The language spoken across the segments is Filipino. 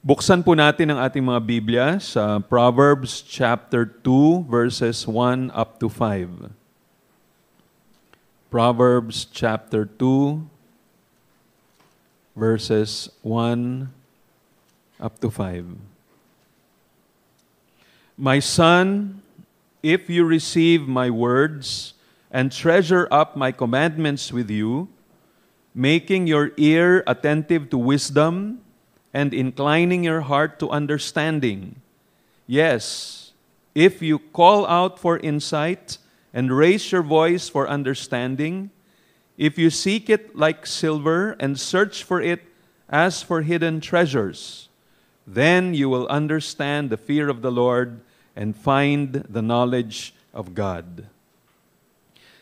Buksan po natin ang ating mga Biblia sa Proverbs chapter 2 verses 1 up to 5. Proverbs chapter 2 verses 1 up to 5. My son, if you receive my words and treasure up my commandments with you, making your ear attentive to wisdom and inclining your heart to understanding. Yes, if you call out for insight and raise your voice for understanding, if you seek it like silver and search for it as for hidden treasures, then you will understand the fear of the Lord and find the knowledge of God.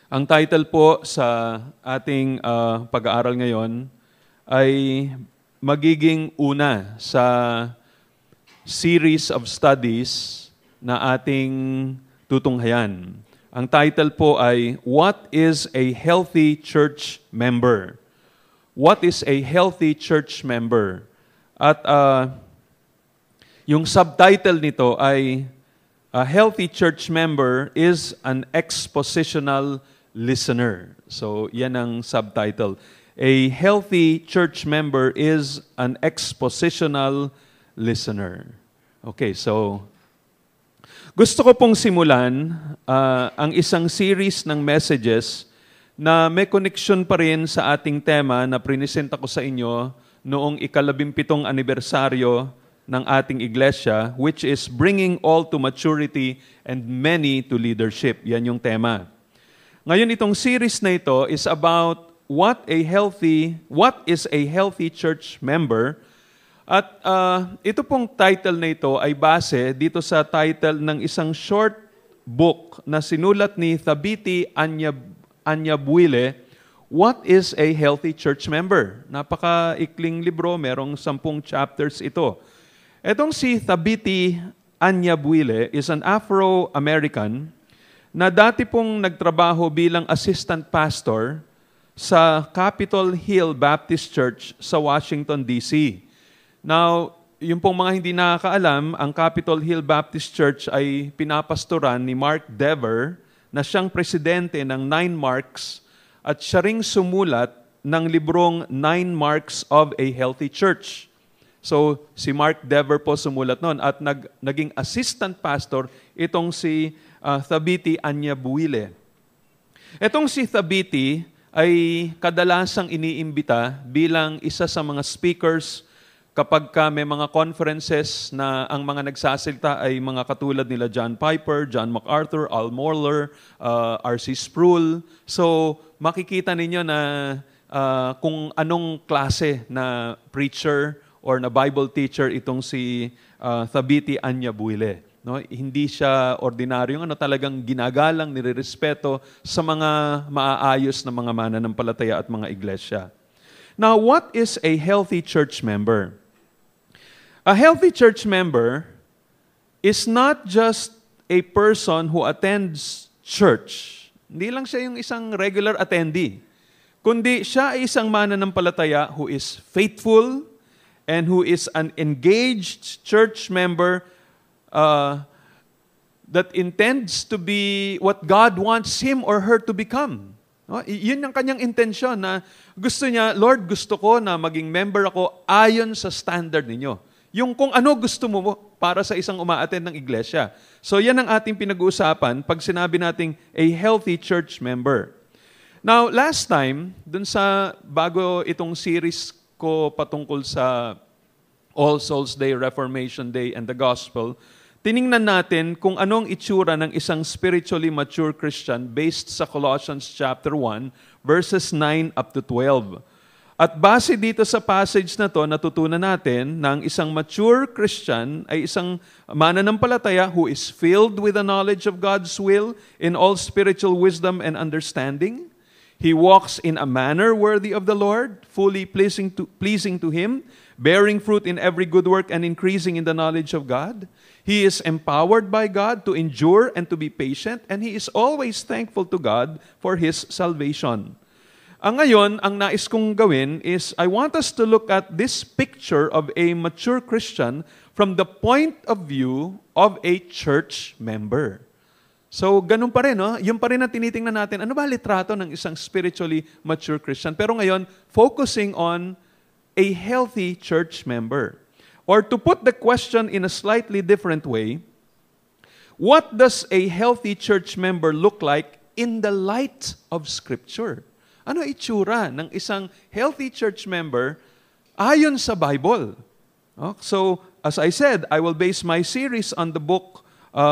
Ang title po sa ating pag-aaral ngayon ay magiging una sa series of studies na ating tutunghayan. Ang title po ay, What is a Healthy Church Member? What is a healthy church member? At yung subtitle nito ay, A healthy church member is an expositional listener. So, yan ang subtitle. A healthy church member is an expositional listener. Okay, so gusto ko pong simulan ang isang series ng messages na may connection pa rin sa ating tema na prinisenta ko sa inyo noong ika-17 anibersaryo ng ating iglesia, which is bringing all to maturity and many to leadership. Yan yung tema. Ngayon itong series na ito is about what is a healthy church member? At ito pong title na ito ay base dito sa title ng isang short book na sinulat ni Thabiti Anyabwile, What is a Healthy Church Member? Napaka-ikling libro, merong 10 chapters ito. Etong si Thabiti Anyabwile is an Afro-American na dati pong nagtrabaho bilang assistant pastor sa Capitol Hill Baptist Church sa Washington, D.C. Now, yung pong mga hindi nakakaalam, ang Capitol Hill Baptist Church ay pinapastoran ni Mark Dever na siyang presidente ng 9 Marks at siya ring sumulat ng librong 9 Marks of a Healthy Church. So, si Mark Dever po sumulat noon at naging assistant pastor itong si Thabiti Anyabwile. Itong si Thabiti ay kadalasang iniimbita bilang isa sa mga speakers kapag may mga conferences na ang mga nagsasalita ay mga katulad nila John Piper, John MacArthur, Al Mohler, R.C. Sproul. So, makikita ninyo na kung anong klase na preacher or na Bible teacher itong si Thabiti Anyabwile. No, hindi siya ordinaryong talagang ginagalang, nirerespeto sa mga maaayos na mga mananampalataya at mga iglesia. Now, what is a healthy church member? A healthy church member is not just a person who attends church. Hindi lang siya yung isang regular attendee, kundi siya ay isang mananampalataya who is faithful and who is an engaged church member that intends to be what God wants him or her to become. No? Yun ang kanyang intensyon na gusto niya, Lord, gusto ko na maging member ako ayon sa standard ninyo. Yung kung ano gusto mo para sa isang umaattend ng iglesia. So yan ang ating pinag-uusapan pag sinabi nating a healthy church member. Now, last time, dun sa bago itong series ko patungkol sa All Souls Day, Reformation Day, and the Gospel, tiningnan natin kung anong itsura ng isang spiritually mature Christian based sa Colossians chapter 1, verses 9 up to 12. At base dito sa passage na to, natutunan natin na ang isang mature Christian ay isang mananampalataya who is filled with the knowledge of God's will in all spiritual wisdom and understanding. He walks in a manner worthy of the Lord, fully pleasing to Him, bearing fruit in every good work and increasing in the knowledge of God. He is empowered by God to endure and to be patient, and he is always thankful to God for his salvation. Ngayon, ang nais kong gawin is I want us to look at this picture of a mature Christian from the point of view of a church member. So, ganun pa rin, no? Yung pa rin ang tinitingnan natin, ano ba litrato ng isang spiritually mature Christian? Pero ngayon, focusing on a healthy church member. Or to put the question in a slightly different way, what does a healthy church member look like in the light of Scripture? Ano itsura ng isang healthy church member ayon sa Bible? So, as I said, I will base my series on the book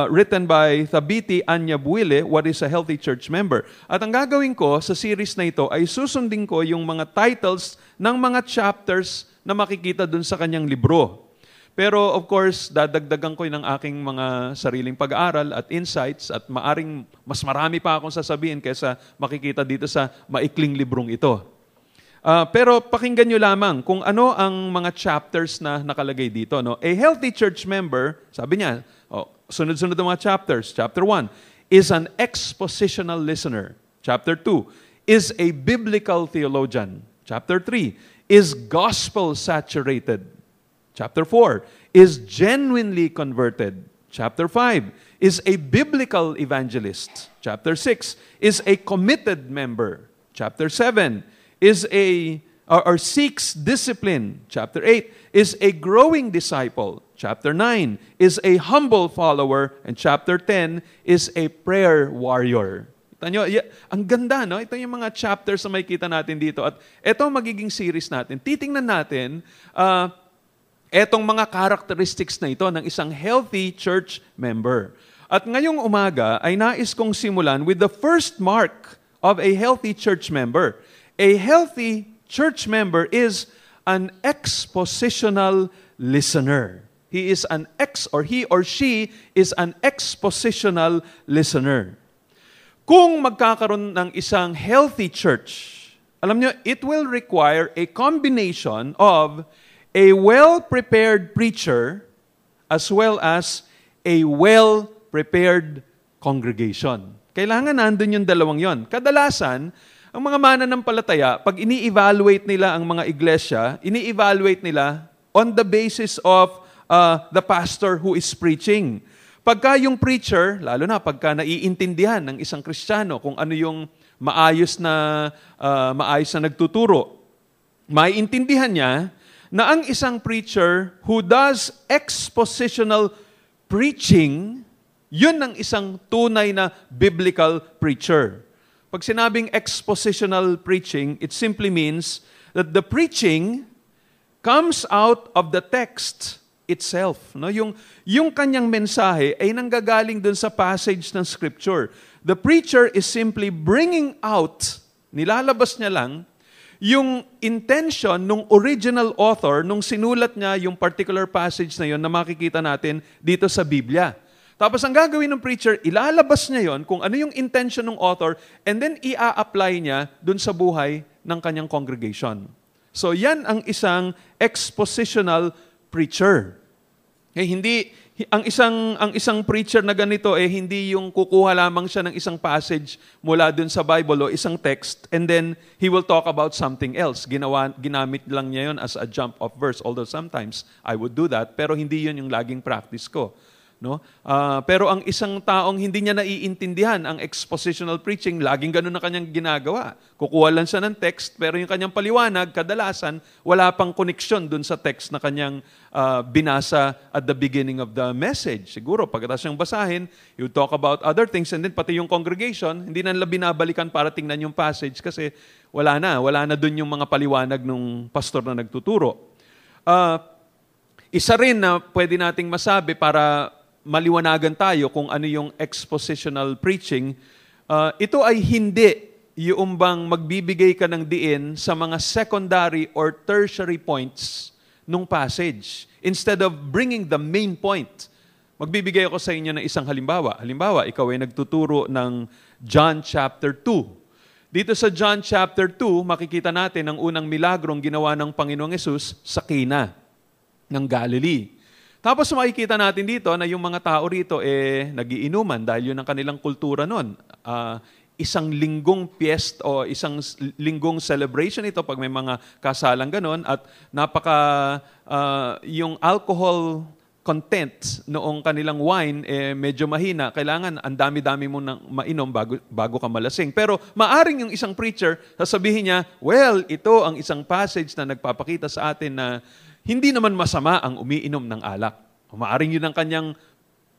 written by Thabiti Anyabuile, What is a Healthy Church Member? At ang gagawin ko sa series na ito ay susundin ko yung mga titles ng mga chapters na makikita dun sa kanyang libro. Pero of course, dadagdagan ko ng aking mga sariling pag-aaral at insights at maaring mas marami pa akong sasabihin kaysa makikita dito sa maikling librong ito. Pero pakinggan nyo lamang kung ano ang mga chapters na nakalagay dito. No? A healthy church member, sabi niya, sunod-sunod ang mga chapters. Chapter 1 is an expositional listener. Chapter 2 is a biblical theologian. Chapter 3 is gospel-saturated. Chapter 4 is genuinely converted. Chapter 5 is a biblical evangelist. Chapter 6 is a committed member. Chapter 7 is seeks discipline. Chapter 8 is a growing disciple. Chapter 9 is a humble follower. And chapter 10 is a prayer warrior. Kita nyo, ang ganda, no? Ito yung mga chapters na makikita natin dito. At ito ang magiging series natin. Titingnan natin, etong mga characteristics na ito ng isang healthy church member. At ngayong umaga ay nais kong simulan with the first mark of a healthy church member. A healthy church member is an expositional listener. He or she is an expositional listener. Kung magkakaroon ng isang healthy church, alam nyo, it will require a combination of a well-prepared preacher as well as a well-prepared congregation. Kailangan nandun yung dalawang yon. Kadalasan, ang mga mananampalataya, pag ini-evaluate nila ang mga iglesia, ini-evaluate nila on the basis of the pastor who is preaching. Pagka yung preacher, lalo na pagka naiintindihan ng isang Kristiyano kung ano yung maayos na nagtuturo, maiintindihan niya na ang isang preacher who does expositional preaching, yun ang isang tunay na biblical preacher. Pag sinabing expositional preaching, it simply means that the preaching comes out of the text itself. No? Yung kanyang mensahe ay nanggagaling dun sa passage ng Scripture. The preacher is simply bringing out, nilalabas niya lang, yung intention nung original author nung sinulat niya yung particular passage na yon na makikita natin dito sa Biblia. Tapos ang gagawin ng preacher, ilalabas niya yon kung ano yung intention ng author and then ia-apply niya dun sa buhay ng kanyang congregation. So yan ang isang expositional preacher. Ang isang preacher na ganito hindi yung kukuha lamang siya ng isang passage mula dun sa Bible o isang text and then he will talk about something else. Ginamit lang niya yun as a jump off verse, although sometimes I would do that, pero hindi yun yung laging practice ko. No? Pero ang isang taong hindi niya naiintindihan ang expositional preaching, laging ganun na kanyang ginagawa. Kukuha lang siya ng text, pero yung kanyang paliwanag, kadalasan, wala pang koneksyon dun sa text na kanyang binasa at the beginning of the message. Siguro, pagkatapos niyang basahin, you talk about other things, and then pati yung congregation, hindi na nila binabalikan para tingnan yung passage kasi wala na dun yung mga paliwanag ng pastor na nagtuturo. Isa rin na pwede nating masabi para maliwanagan tayo kung ano yung expositional preaching, ito ay hindi yung bang magbibigay ka ng diin sa mga secondary or tertiary points nung passage. Instead of bringing the main point, magbibigay ako sa inyo ng isang halimbawa. Halimbawa, ikaw ay nagtuturo ng John chapter 2. Dito sa John chapter 2, makikita natin ang unang milagrong ginawa ng Panginoong Hesus sa Cana ng Galilee. Tapos makikita natin dito na yung mga tao rito nagiinuman dahil yun ang kanilang kultura noon. isang linggong piyesta o isang linggong celebration ito pag may mga kasalang ganon at yung alcohol content noong kanilang wine medyo mahina, kailangan ang dami-dami mo nang mainom bago ka malasing. Pero maaring yung isang preacher, sasabihin niya, well, ito ang isang passage na nagpapakita sa atin na hindi naman masama ang umiinom ng alak. Maaring yun ang kanyang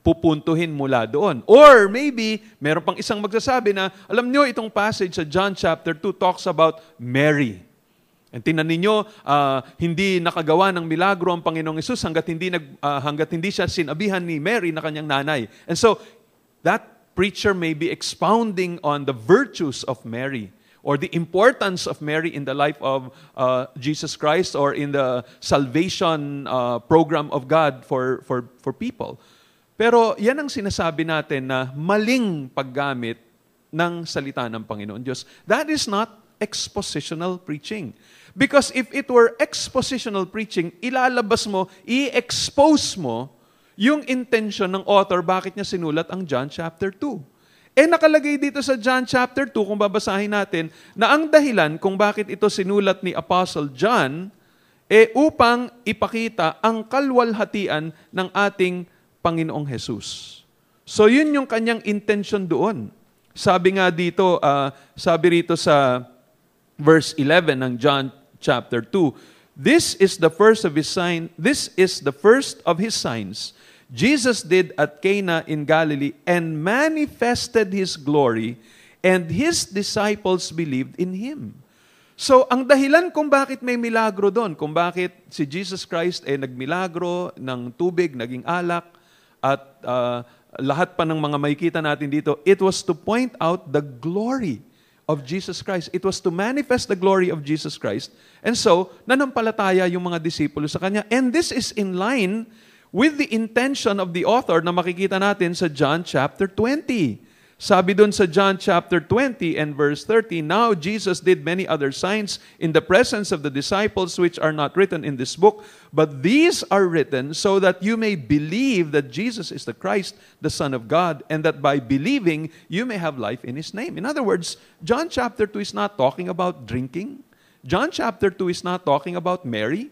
pupuntuhin mula doon. Or maybe, meron pang isang magsasabi na, alam nyo, itong passage sa John chapter 2 talks about Mary. And tingnan ninyo, hindi nakagawa ng milagro ang Panginoong Hesus hanggat hindi siya sinabihan ni Mary na kanyang nanay. And so, that preacher may be expounding on the virtues of Mary or the importance of Mary in the life of Jesus Christ or in the salvation program of God for people. Pero yan ang sinasabi natin na maling paggamit ng salita ng Panginoon Diyos. That is not expositional preaching. Because if it were expositional preaching, ilalabas mo, i-expose mo yung intention ng author bakit niya sinulat ang John chapter 2. Nakalagay dito sa John chapter 2, kung babasahin natin, na ang dahilan kung bakit ito sinulat ni Apostle John, upang ipakita ang kalwalhatian ng ating Panginoong Jesus. So yun yung kanyang intention doon. Sabi nga dito, sabi rito sa verse 11 ng John chapter 2, this is the first of his signs Jesus did at Cana in Galilee and manifested his glory, and his disciples believed in him. So, ang dahilan kung bakit may milagro doon, kung bakit si Jesus Christ nagmilagro ng tubig, naging alak, at lahat pa ng mga makikita natin dito, it was to point out the glory of Jesus Christ. It was to manifest the glory of Jesus Christ. And so, nanampalataya yung mga disipulo sa Kanya. And this is in line with the intention of the author na makikita natin sa John chapter 20. Sabi dun sa John chapter 20 and verse 30, now Jesus did many other signs in the presence of the disciples which are not written in this book, but these are written so that you may believe that Jesus is the Christ, the Son of God, and that by believing you may have life in His name. In other words, John chapter 2 is not talking about drinking. John chapter 2 is not talking about Mary.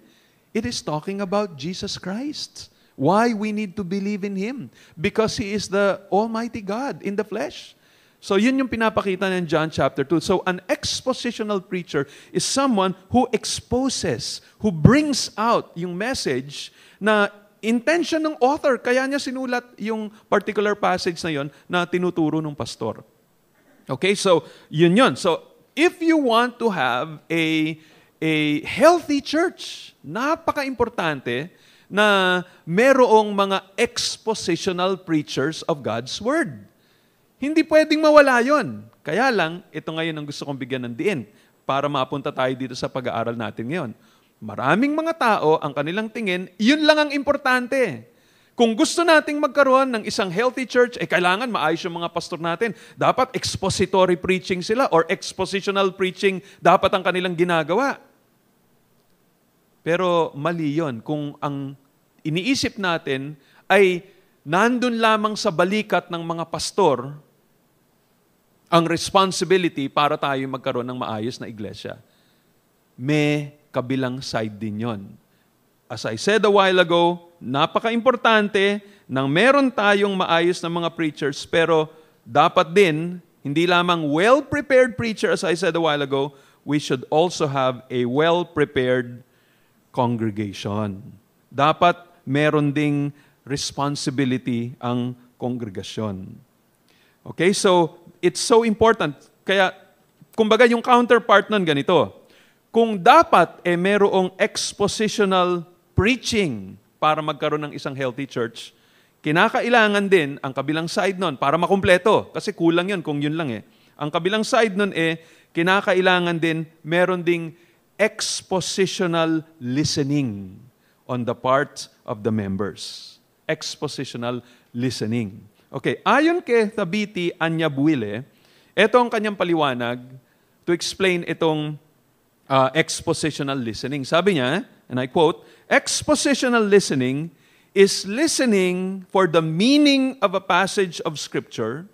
It is talking about Jesus Christ. Why we need to believe in Him? Because He is the Almighty God in the flesh. So yun yung pinapakita ng John chapter 2. So an expositional preacher is someone who exposes, who brings out yung message na intention ng author. Kaya niya sinulat yung particular passage na yun na tinuturo ng pastor. Okay, so yun yun. So if you want to have a healthy church, napaka-importante na merong mga expositional preachers of God's Word. Hindi pwedeng mawala yon. Kaya lang, ito ngayon ang gusto kong bigyan ng diin para mapunta tayo dito sa pag-aaral natin ngayon. Maraming mga tao, ang kanilang tingin, yun lang ang importante. Kung gusto nating magkaroon ng isang healthy church, kailangan maayos yung mga pastor natin. Dapat expository preaching sila or expositional preaching dapat ang kanilang ginagawa. Pero mali yun kung ang iniisip natin ay nandun lamang sa balikat ng mga pastor ang responsibility para tayo magkaroon ng maayos na iglesia. May kabilang side din yon. As I said a while ago, napaka-importante nang meron tayong maayos na mga preachers, pero dapat din, hindi lamang well-prepared preacher, as I said a while ago, we should also have a well-prepared congregation. Dapat meron ding responsibility ang kongregasyon. Okay, so it's so important. Kaya, kumbaga yung counterpart nun ganito. Kung dapat merong expositional preaching para magkaroon ng isang healthy church, kinakailangan din ang kabilang side nun para makumpleto. Kasi kulang yun kung yun lang Ang kabilang side nun kinakailangan din meron ding expositional listening on the part of the members. Expositional listening. Okay, ayon kay Thabiti Anyabuile, ito ang kanyang paliwanag to explain itong expositional listening. Sabi niya, and I quote, expositional listening is listening for the meaning of a passage of Scripture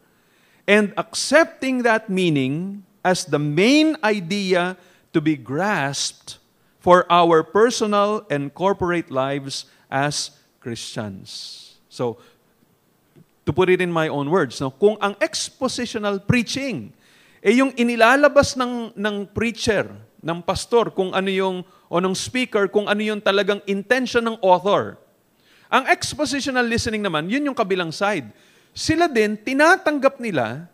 and accepting that meaning as the main idea to be grasped for our personal and corporate lives as Christians. So, to put it in my own words, no, kung ang expositional preaching, yung inilalabas ng preacher, ng pastor, kung ano yung, o ng speaker, kung ano yung talagang intention ng author. Ang expositional listening naman, yun yung kabilang side. Sila din, tinatanggap nila,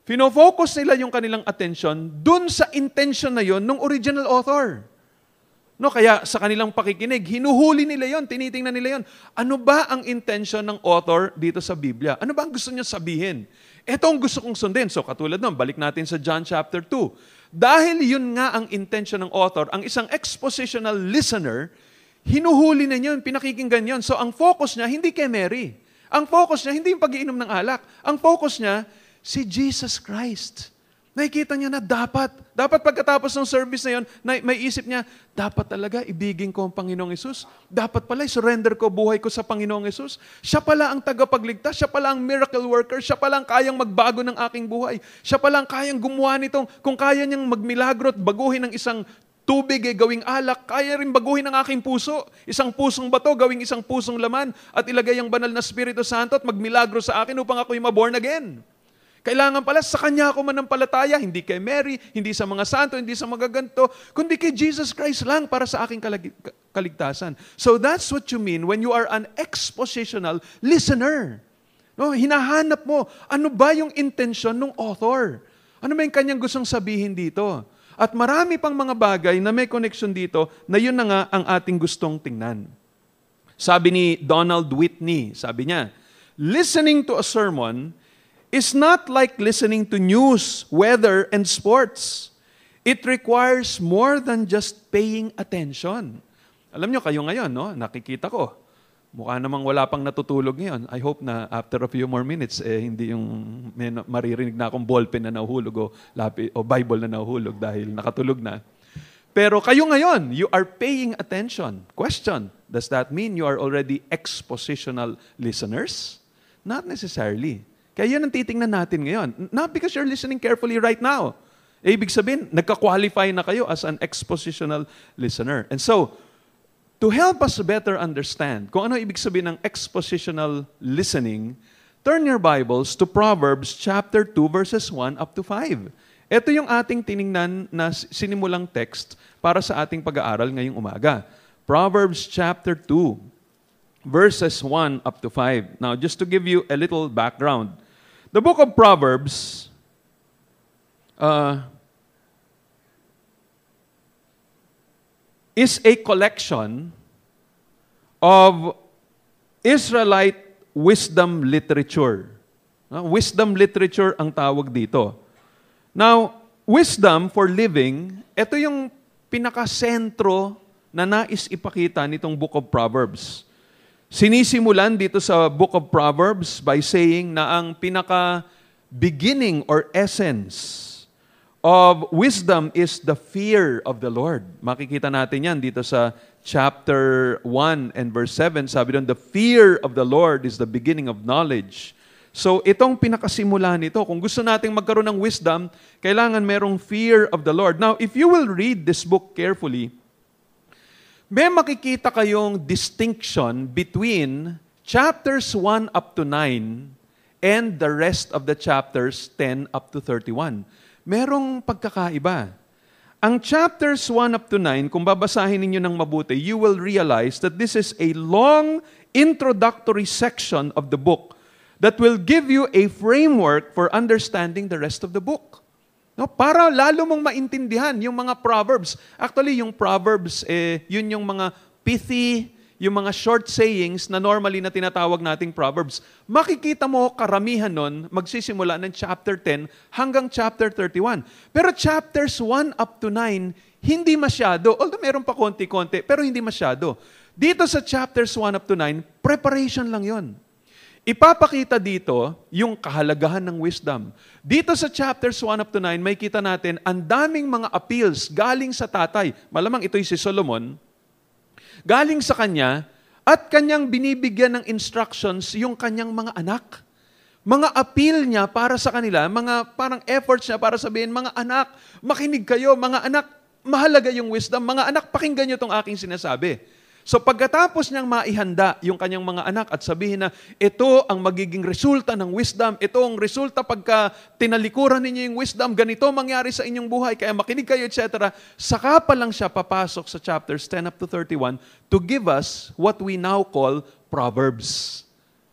fino-focus nila yung kanilang attention dun sa intention na yun ng original author. No, kaya sa kanilang pakikinig, hinuhuli nila yon, tinitingnan nila yon. Ano ba ang intention ng author dito sa Biblia? Ano ba ang gusto niya sabihin? Ito ang gusto kong sundin. So katulad nun, balik natin sa John chapter 2. Dahil yun nga ang intention ng author, ang isang expositional listener, hinuhuli na yun, pinakikinggan yun. So ang focus niya, hindi kay Mary. Ang focus niya, hindi yung pag-iinom ng alak. Ang focus niya, si Jesus Christ. Nakikita niya na dapat pagkatapos ng service na yun, may isip niya, dapat talaga ibigin ko ang Panginoong Hesus. Dapat pala surrender ko buhay ko sa Panginoong Hesus. Siya pala ang tagapagligtas, siya pala ang miracle worker, siya pala ang kayang magbago ng aking buhay. Siya pala ang kayang gumawa nitong, kung kaya niyang magmilagro at baguhin ng isang tubig gawing alak, kaya rin baguhin ang aking puso. Isang pusong bato, gawing isang pusong laman, at ilagay ang banal na Espiritu Santo at magmilagro sa akin upang ako'y maborn again. Kailangan pala sa Kanya ako manampalataya, hindi kay Mary, hindi sa mga santo, hindi sa mga ganito, kundi kay Jesus Christ lang para sa aking kaligtasan. So that's what you mean when you are an expositional listener. No, hinahanap mo, ano ba yung intention ng author? Ano ba yung kanyang gustong sabihin dito? At marami pang mga bagay na may connection dito na yun na nga ang ating gustong tingnan. Sabi ni Donald Whitney, sabi niya, listening to a sermon is not like listening to news, weather, and sports. It requires more than just paying attention. Alam nyo, kayo ngayon, no? Nakikita ko. Mukha namang wala pang natutulog ngayon. I hope na after a few more minutes, hindi yung maririnig na akong ballpen na nahuhulog o Bible na nahuhulog dahil nakatulog na. Pero kayo ngayon, you are paying attention. Question, does that mean you are already expositional listeners? Not necessarily. Kaya yun ang titingnan natin ngayon. Not because you're listening carefully right now. Ibig sabihin, nagka-qualify na kayo as an expositional listener. And so, to help us better understand kung ano ibig sabihin ng expositional listening, turn your Bibles to Proverbs chapter 2 verses 1 up to 5. Ito yung ating tiningnan na sinimulang text para sa ating pag-aaral ngayong umaga. Proverbs chapter 2 verses 1 up to 5. Now, just to give you a little background, the book of Proverbs is a collection of Israelite wisdom literature. Wisdom literature ang tawag dito. Now, wisdom for living, ito yung pinakasentro na nais ipakita nitong book of Proverbs. Sinisimulan dito sa Book of Proverbs by saying na ang pinaka-beginning or essence of wisdom is the fear of the Lord. Makikita natin yan dito sa chapter 1 and verse 7. Sabi doon, the fear of the Lord is the beginning of knowledge. So itong pinakasimula nito, kung gusto nating magkaroon ng wisdom, kailangan merong fear of the Lord. Now, if you will read this book carefully, may makikita kayong distinction between chapters 1 up to 9 and the rest of the chapters 10 up to 31. Merong pagkakaiba. Ang chapters 1 up to 9, kung babasahin ninyo ng mabuti, you will realize that this is a long introductory section of the book that will give you a framework for understanding the rest of the book. No, para lalo mong maintindihan yung mga Proverbs. Actually, yung Proverbs, yun yung mga pithy, yung mga short sayings na normally na tinatawag nating Proverbs. Makikita mo karamihan nun, magsisimula ng chapter 10 hanggang chapter 31. Pero chapters 1 up to 9, hindi masyado. Although meron pa konti-konti, pero hindi masyado. Dito sa chapters 1 up to 9, preparation lang yon. Ipapakita dito yung kahalagahan ng wisdom. Dito sa chapters 1 up to 9, may kita natin ang daming mga appeals galing sa tatay. Malamang ito'y si Solomon. Galing sa kanya at kanyang binibigyan ng instructions yung kanyang mga anak mga appeal niya para sa kanila, mga parang efforts niya para sabihin, mga anak, makinig kayo, mga anak, mahalaga yung wisdom, mga anak, pakinggan niyo itong aking sinasabi. So pagkatapos niyang maihanda yung kanyang mga anak at sabihin na ito ang magiging resulta ng wisdom, ito ang resulta pagka tinalikuran ninyo yung wisdom, ganito mangyari sa inyong buhay, kaya makinig kayo, etc. Saka pa lang siya papasok sa chapters 10 up to 31 to give us what we now call Proverbs.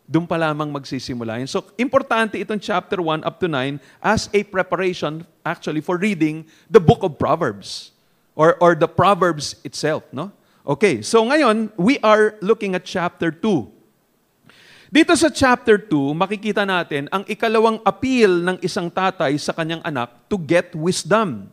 Doon pa lamang magsisimula yun. So importante itong chapter 1 up to 9 as a preparation actually for reading the book of Proverbs or the Proverbs itself, no? Okay, so ngayon, we are looking at chapter 2. Dito sa chapter 2, makikita natin ang ikalawang appeal ng isang tatay sa kanyang anak to get wisdom.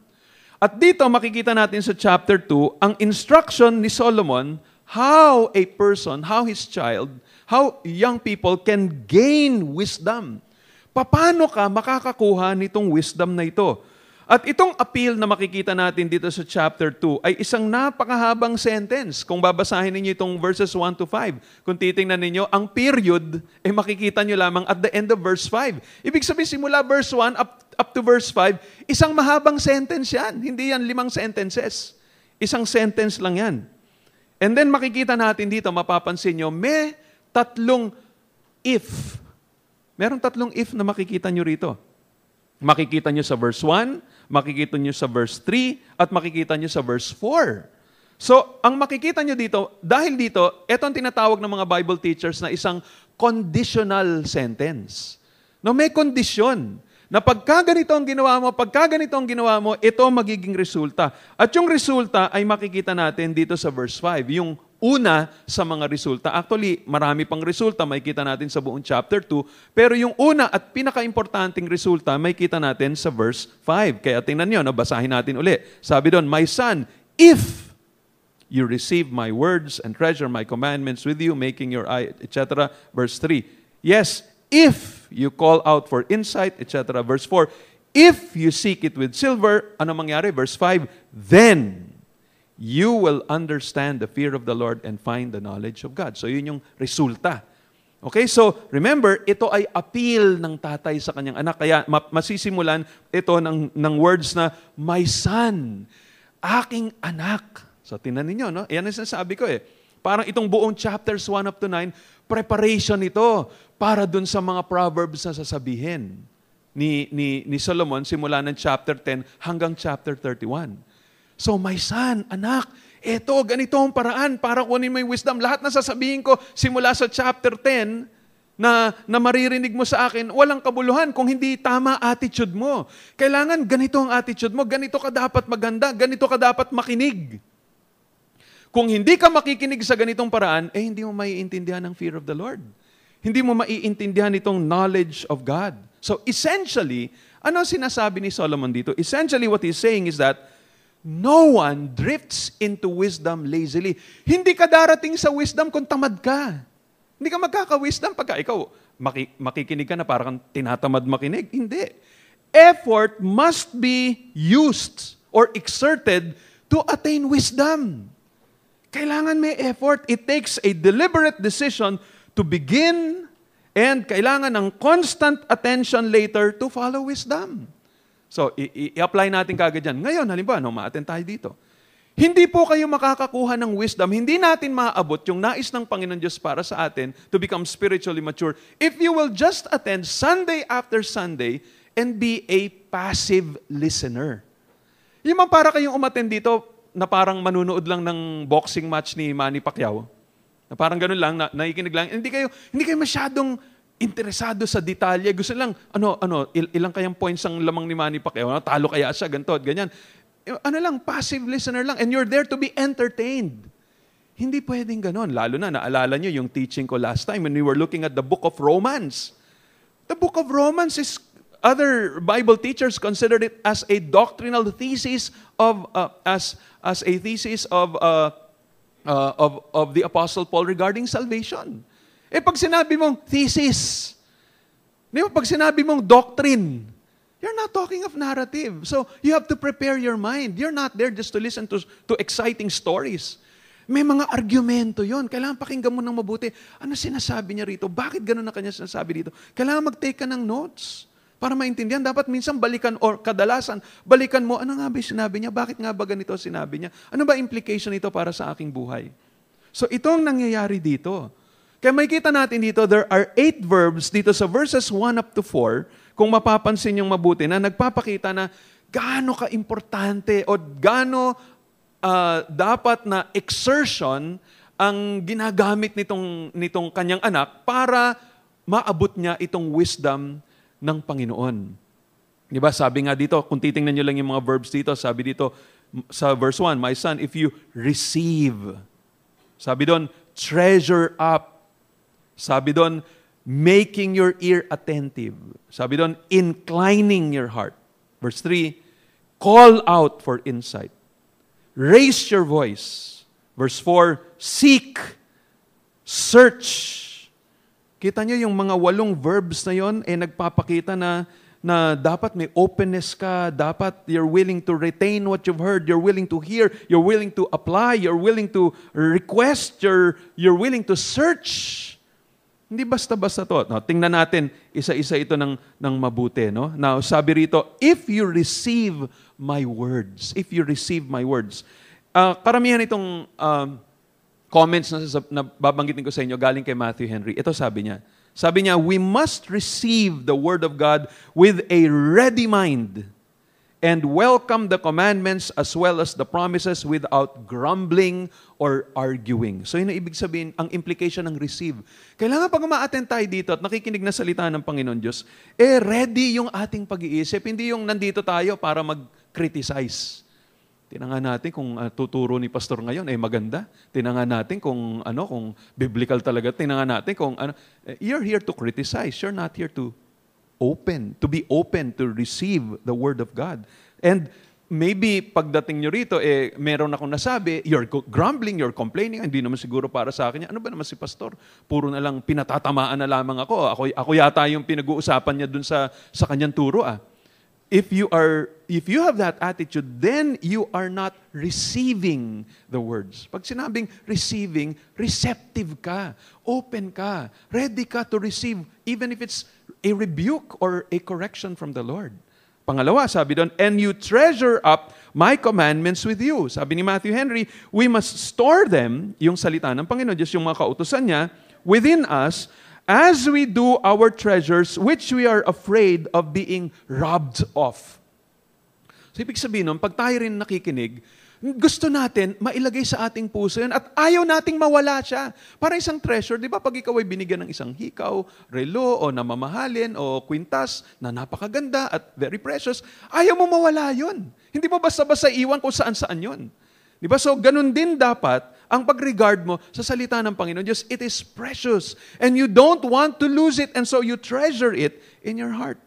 At dito makikita natin sa chapter 2 ang instruction ni Solomon how a person, how his child, how young people can gain wisdom. Paano ka makakakuha nitong wisdom na ito? At itong appeal na makikita natin dito sa chapter 2 ay isang napakahabang sentence. Kung babasahin ninyo itong verses 1 to 5, kung titingnan ninyo, ang period, makikita nyo lamang at the end of verse 5. Ibig sabihin, simula verse 1 up to verse 5, isang mahabang sentence yan. Hindi yan 5 sentences. Isang sentence lang yan. And then makikita natin dito, mapapansin nyo, may 3 if. Merong 3 if na makikita nyo rito. Makikita nyo sa verse 1, makikita nyo sa verse 3, at makikita nyo sa verse 4. So, ang makikita nyo dito, dahil dito, ito ang tinatawag ng mga Bible teachers na isang conditional sentence. No, may kondisyon na pagka ganito ang ginawa mo, ito magiging resulta. At yung resulta ay makikita natin dito sa verse 5, yung una sa mga resulta. Actually, marami pang resulta, makikita natin sa buong chapter 2. Pero yung una at pinaka-importanting resulta, makikita natin sa verse 5. Kaya tingnan nyo, basahin natin uli. Sabi doon, "My son, if you receive my words and treasure my commandments with you, making your eye," etc. Verse 3. "Yes, if you call out for insight," etc. Verse 4. "If you seek it with silver," ano mangyari? Verse 5. "Then you will understand the fear of the Lord and find the knowledge of God." So yun yung resulta. Okay, so remember, ito ay appeal ng tatay sa kanyang anak. Kaya masisimulan ito ng words na, "My son, aking anak." So tingnan ninyo, no? Yan ang sinasabi ko eh. Parang itong buong chapters 1 up to 9, preparation ito para dun sa mga Proverbs na sasabihin ni Solomon simula ng chapter 10 hanggang chapter 31. So, my son, anak, eto, ganito ang paraan para kunin mo yung wisdom. Lahat na sasabihin ko simula sa chapter 10 na maririnig mo sa akin, walang kabuluhan kung hindi tama attitude mo. Kailangan ganito ang attitude mo, ganito ka dapat maganda, ganito ka dapat makinig. Kung hindi ka makikinig sa ganitong paraan, hindi mo maiintindihan ang fear of the Lord. Hindi mo maiintindihan itong knowledge of God. So, essentially, ano sinasabi ni Solomon dito? Essentially, what he's saying is that no one drifts into wisdom lazily. Hindi ka darating sa wisdom kung tamad ka. Hindi ka magkaka-wisdom pagka ikaw makikinig ka na parang tinatamad makinig. Hindi. Effort must be used or exerted to attain wisdom. Kailangan may effort. It takes a deliberate decision to begin and kailangan ng constant attention later to follow wisdom. So, i-apply natin kagad yan. Ngayon, halimbawa, ma-attend tayo dito. Hindi po kayo makakakuha ng wisdom, hindi natin maaabot yung nais ng Panginoon Diyos para sa atin to become spiritually mature if you will just attend Sunday after Sunday and be a passive listener. Yung para kayong umattend dito na parang manunood lang ng boxing match ni Manny Pacquiao, na parang ganun lang, nakikinig lang, hindi kayo masyadong interesado sa detalye. Gusto lang, ilang kayang points ang lamang ni Manny Pacquiao? Talo kaya siya, ganito, ganyan. Passive listener lang. And you're there to be entertained. Hindi pwedeng ganon. Lalo na, naalala nyo yung teaching ko last time when we were looking at the book of Romans. The book of Romans is, other Bible teachers considered it as a doctrinal thesis as a thesis of the Apostle Paul regarding salvation. Pag sinabi mong thesis, pag sinabi mong doctrine, you're not talking of narrative. So, you have to prepare your mind. You're not there just to listen to exciting stories. May mga argumento yon. Kailangan pakinggan mo ng mabuti. Ano sinasabi niya rito? Bakit ganun na kanya sinasabi dito? Kailangan mag-take ka ng notes para maintindihan. Dapat minsan balikan or kadalasan, balikan mo, ano nga ba sinabi niya? Bakit nga ba ganito sinabi niya? Ano ba implication nito para sa aking buhay? So itong nangyayari dito. Kaya makikita natin dito, there are 8 verbs dito sa verses 1 up to 4, kung mapapansin yung mabuti, na nagpapakita na gaano ka-importante o gaano dapat na exertion ang ginagamit nitong kanyang anak para maabot niya itong wisdom ng Panginoon. Di ba? Sabi nga dito, kung titingnan niyo lang yung mga verbs dito, sabi dito sa verse 1, my son, if you receive. Sabi doon, treasure up. Sabi doon, making your ear attentive. Sabi doon, inclining your heart. Verse 3, call out for insight. Raise your voice. Verse 4, seek, search. Kita niyo yung mga 8 verbs na yon, nagpapakita na dapat may openness ka, dapat you're willing to retain what you've heard, you're willing to hear, you're willing to apply, you're willing to request, you're willing to search. Hindi basta-basta to. No, tingnan natin, isa-isa ito ng mabuti. No? Now, sabi rito, if you receive my words, if you receive my words. Karamihan itong comments na babanggitin ko sa inyo galing kay Matthew Henry. Ito sabi niya. Sabi niya, we must receive the Word of God with a ready mind and welcome the commandments as well as the promises without grumbling or arguing. So yun ang ibig sabihin, ang implication ng receive. Kailangan pag ma-attend tayo dito at nakikinig na salita ng Panginoon Diyos, ready yung ating pag-iisip. Hindi yung nandito tayo para mag-criticize. Tinangan natin kung tuturo ni pastor ngayon maganda. Tinangan natin kung biblical talaga. Tinangan natin kung you're here to criticize. You're not here to be open to receive the Word of God. And maybe pagdating nyo rito, meron akong nasabi, you're grumbling, you're complaining, hindi naman siguro para sa akin. Ano ba naman si pastor? Puro na lang pinatatamaan na lamang ako. Ako yata yung pinag-uusapan niya dun sa kanyang turo. If you have that attitude, then you are not receiving the words. Pag sinabing receiving, receptive ka, open ka, ready ka to receive, even if it's a rebuke or a correction from the Lord. Pangalawa, sabi doon, and you treasure up my commandments with you. Sabi ni Matthew Henry, we must store them, yung salita ng Panginoon Diyos, yung mga kautusan niya, within us, as we do our treasures, which we are afraid of being robbed of. So, ibig sabihin nun, pag tayo rin nakikinig, gusto natin mailagay sa ating puso yan at ayaw nating mawala siya. Para isang treasure, di ba? Pag ikaw ay binigyan ng isang hikaw, relo, o namamahalin, o kwintas na napakaganda at very precious, ayaw mo mawala yun. Hindi mo basta-basta iwan kung saan-saan yun. Di ba? So, ganun din dapat ang pag-regard mo sa salita ng Panginoon Diyos. It is precious. And you don't want to lose it. And so you treasure it in your heart.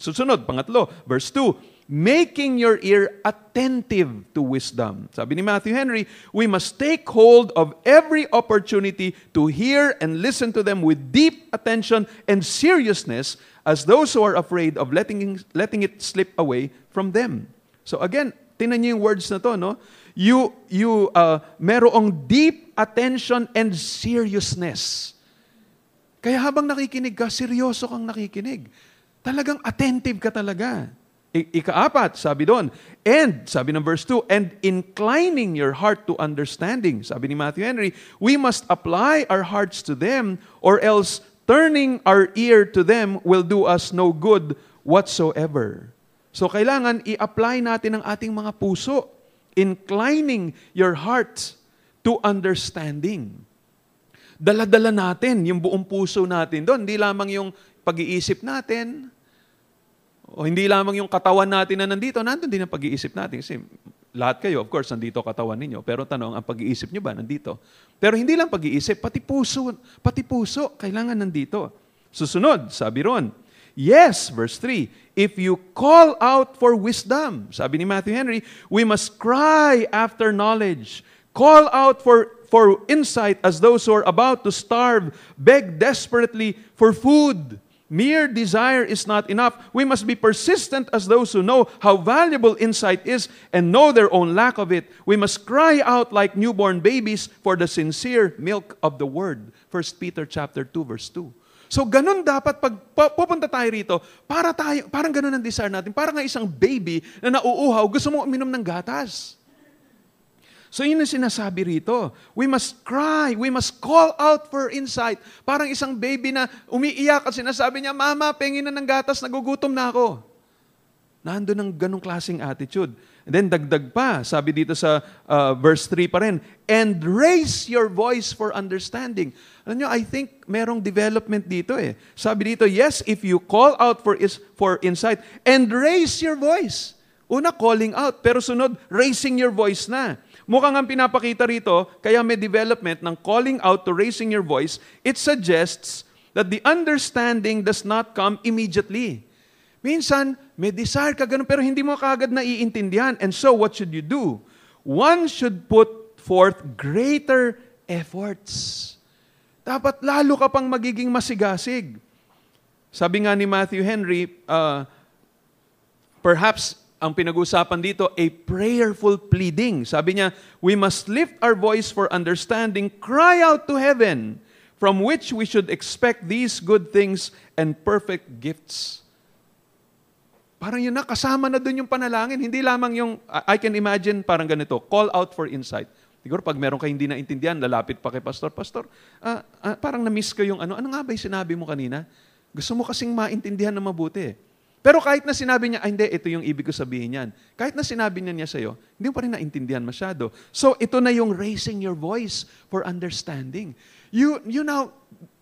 Susunod, pangatlo, verse 2. Making your ear attentive to wisdom. Sabi ni Matthew Henry, we must take hold of every opportunity to hear and listen to them with deep attention and seriousness as those who are afraid of letting it slip away from them. So again, tingnan niyo yung words na to, no? Merong deep attention and seriousness. Kaya habang nakikinig ka, seryoso kang nakikinig. Talagang attentive ka talaga. Ika-4, sabi doon, and, sabi ng verse 2, and inclining your heart to understanding. Sabi ni Matthew Henry, we must apply our hearts to them, or else turning our ear to them will do us no good whatsoever. So, kailangan i-apply natin ang ating mga puso, inclining your heart to understanding. Dala-dala natin yung buong puso natin doon. Hindi lamang yung pag-iisip natin, o hindi lamang yung katawan natin na nandito, nandun din ang pag-iisip natin. Kasi lahat kayo, of course, nandito katawan ninyo. Pero tanong, ang pag-iisip nyo ba nandito? Pero hindi lang pag-iisip, pati puso, kailangan nandito. Susunod, sabi ron, yes, verse 3, if you call out for wisdom, sabi ni Matthew Henry, we must cry after knowledge. Call out for insight as those who are about to starve, beg desperately for food. Mere desire is not enough. We must be persistent as those who know how valuable insight is and know their own lack of it. We must cry out like newborn babies for the sincere milk of the Word. 1 Peter chapter 2, verse 2. So ganun dapat pag pupunta tayo rito, parang ganun ang desire natin. Parang nga isang baby na nauuhaw, gusto mo uminom ng gatas. So yun ang sinasabi rito. We must cry, we must call out for insight. Parang isang baby na umiiyak at sinasabi niya, Mama, pengin na ng gatas, nagugutom na ako. Nandun ang ganong klaseng attitude. And then dagdag pa, sabi dito sa verse 3 pa rin, and raise your voice for understanding. Alam nyo, I think merong development dito eh. Sabi dito, yes, if you call out for insight, and raise your voice. Una, calling out, pero sunod, raising your voice na. Mukhang ang pinapakita rito, kaya may development ng calling out to raising your voice, it suggests that the understanding does not come immediately. Minsan, may desire ka ganun, pero hindi mo kaagad naiintindihan. And so, what should you do? One should put forth greater efforts. Dapat lalo ka pang magiging masigasig. Sabi nga ni Matthew Henry, perhaps ang pinag-usapan dito, a prayerful pleading. Sabi niya, we must lift our voice for understanding, cry out to heaven, from which we should expect these good things and perfect gifts. Parang yun na, kasama na dun yung panalangin. Hindi lamang yung, I can imagine, parang ganito, call out for insight. Siguro pag meron kayo hindi naintindihan, lalapit pa kay Pastor, parang na-miss ko yung ano nga ba yung sinabi mo kanina? Gusto mo kasing maintindihan na mabuti. Pero kahit na sinabi niya, hindi, ito yung ibig ko sabihin yan. Kahit na sinabi niya sa'yo, hindi mo pa rin naintindihan masyado. So, ito na yung raising your voice for understanding. You now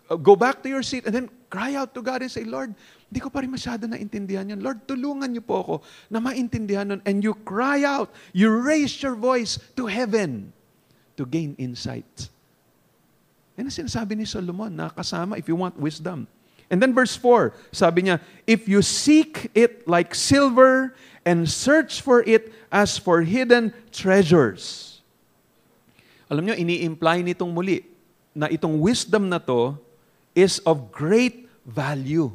go back to your seat and then cry out to God and say, Lord, hindi ko pa rin masyado naintindihan yan. Lord, tulungan niyo po ako na maintindihan nun. And you cry out, you raise your voice to heaven to gain insight. Yan ang sinasabi ni Solomon na kasama if you want wisdom. And then verse 4, sabi niya, if you seek it like silver and search for it as for hidden treasures. Alam niyo, ini-imply nitong muli na itong wisdom na to is of great value.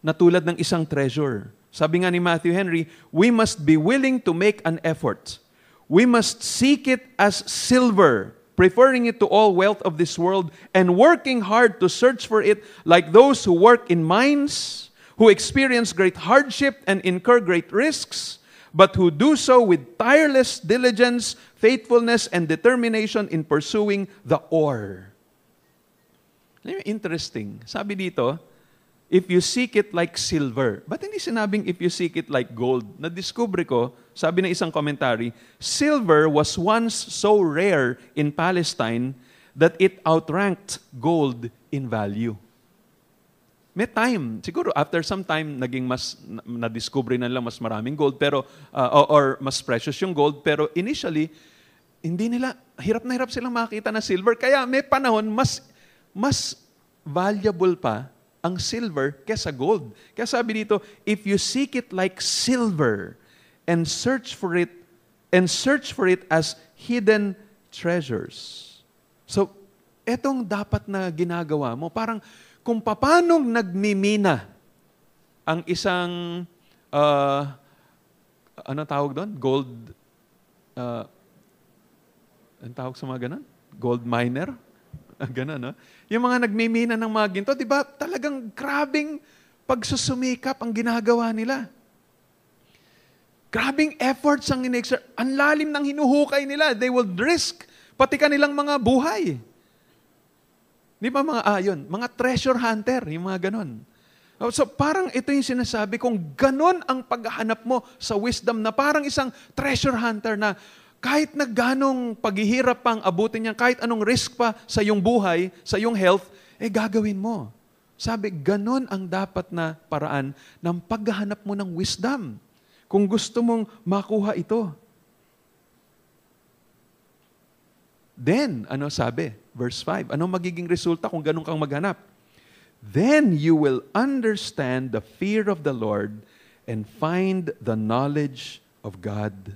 Na tulad ng isang treasure. Sabi nga ni Matthew Henry, we must be willing to make an effort. We must seek it as silver, preferring it to all wealth of this world, and working hard to search for it like those who work in mines, who experience great hardship and incur great risks, but who do so with tireless diligence, faithfulness, and determination in pursuing the ore. Interesting. Sabi dito, if you seek it like silver. Ba't hindi sinabing if you seek it like gold? Nadiscover ko, sabi ng isang commentary, silver was once so rare in Palestine that it outranked gold in value. May time, siguro after some time, naging mas, nadiscover na lang mas maraming gold, pero, or mas precious yung gold, pero initially, hindi nila, hirap na hirap silang makita na silver. Kaya may panahon, mas valuable pa ang silver kesa gold. Kaya sabi dito, if you seek it like silver and search for it as hidden treasures. So, etong dapat na ginagawa mo, parang kung paanong nagmimina ang isang, ano tawag doon? Gold, ang tawag sa mga ganun? Gold miner? Ganun, no? Yung mga nagmimina ng mga ginto, di ba, talagang grabing pagsusumikap ang ginagawa nila. Grabing efforts ang in-exert. Ang lalim ng hinuhukay nila. They will risk pati kanilang mga buhay. Di ba mga treasure hunter, yung mga ganon. So parang ito yung sinasabi, kung ganon ang paghahanap mo sa wisdom na parang isang treasure hunter na kahit na ganong paghihirap pang abutin niya, kahit anong risk pa sa iyong buhay, sa iyong health, gagawin mo. Sabi, ganon ang dapat na paraan ng paghahanap mo ng wisdom. Kung gusto mong makuha ito. Then, ano sabi? Verse 5. Ano magiging resulta kung ganon kang maghanap? Then you will understand the fear of the Lord and find the knowledge of God.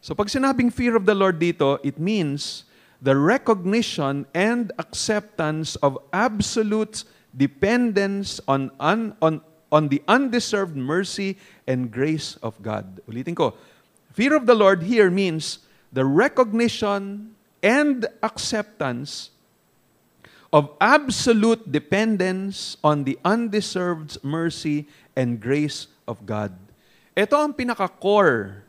So pag sinabing fear of the Lord dito, it means the recognition and acceptance of absolute dependence on the undeserved mercy and grace of God. Ulitin ko, fear of the Lord here means the recognition and acceptance of absolute dependence on the undeserved mercy and grace of God. Ito ang pinaka-core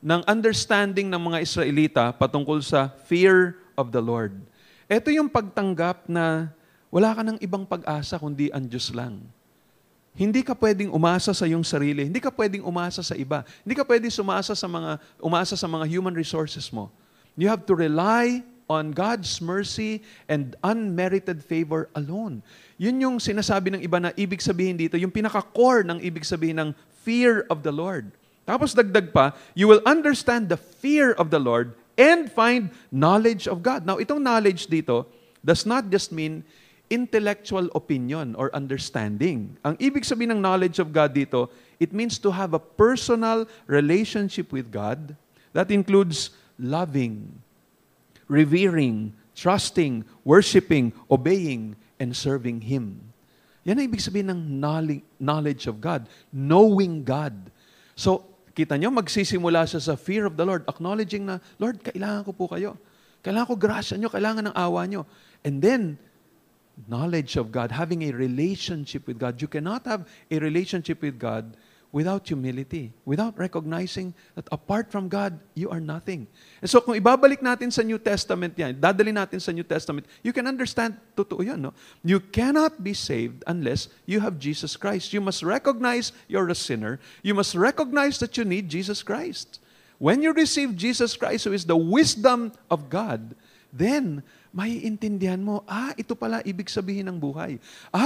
ng understanding ng mga Israelita patungkol sa fear of the Lord. Ito yung pagtanggap na wala ka ng ibang pag-asa kundi ang Diyos lang. Hindi ka pwedeng umasa sa iyong sarili. Hindi ka pwedeng umasa sa iba. Hindi ka pwedeng umasa sa mga human resources mo. You have to rely on God's mercy and unmerited favor alone. Yun yung sinasabi ng iba na ibig sabihin dito, yung pinaka-core ng ibig sabihin ng fear of the Lord. Tapos dagdag pa, you will understand the fear of the Lord and find knowledge of God. Now, itong knowledge dito does not just mean intellectual opinion or understanding. Ang ibig sabihin ng knowledge of God dito, it means to have a personal relationship with God that includes loving, revering, trusting, worshiping, obeying, and serving Him. Yan ang ibig sabihin ng knowledge of God, knowing God. So, kita nyo, magsisimula siya sa fear of the Lord, acknowledging na, Lord, kailangan ko po kayo. Kailangan ko grasya nyo, kailangan ng awa nyo. And then, knowledge of God, having a relationship with God. You cannot have a relationship with God without humility, without recognizing that apart from God, you are nothing. And so kung ibabalik natin sa New Testament yan, dadali natin sa New Testament, you can understand, totoo yan, no? You cannot be saved unless you have Jesus Christ. You must recognize you're a sinner. You must recognize that you need Jesus Christ. When you receive Jesus Christ, who is the wisdom of God, then maiintindihan mo, ito pala ibig sabihin ng buhay.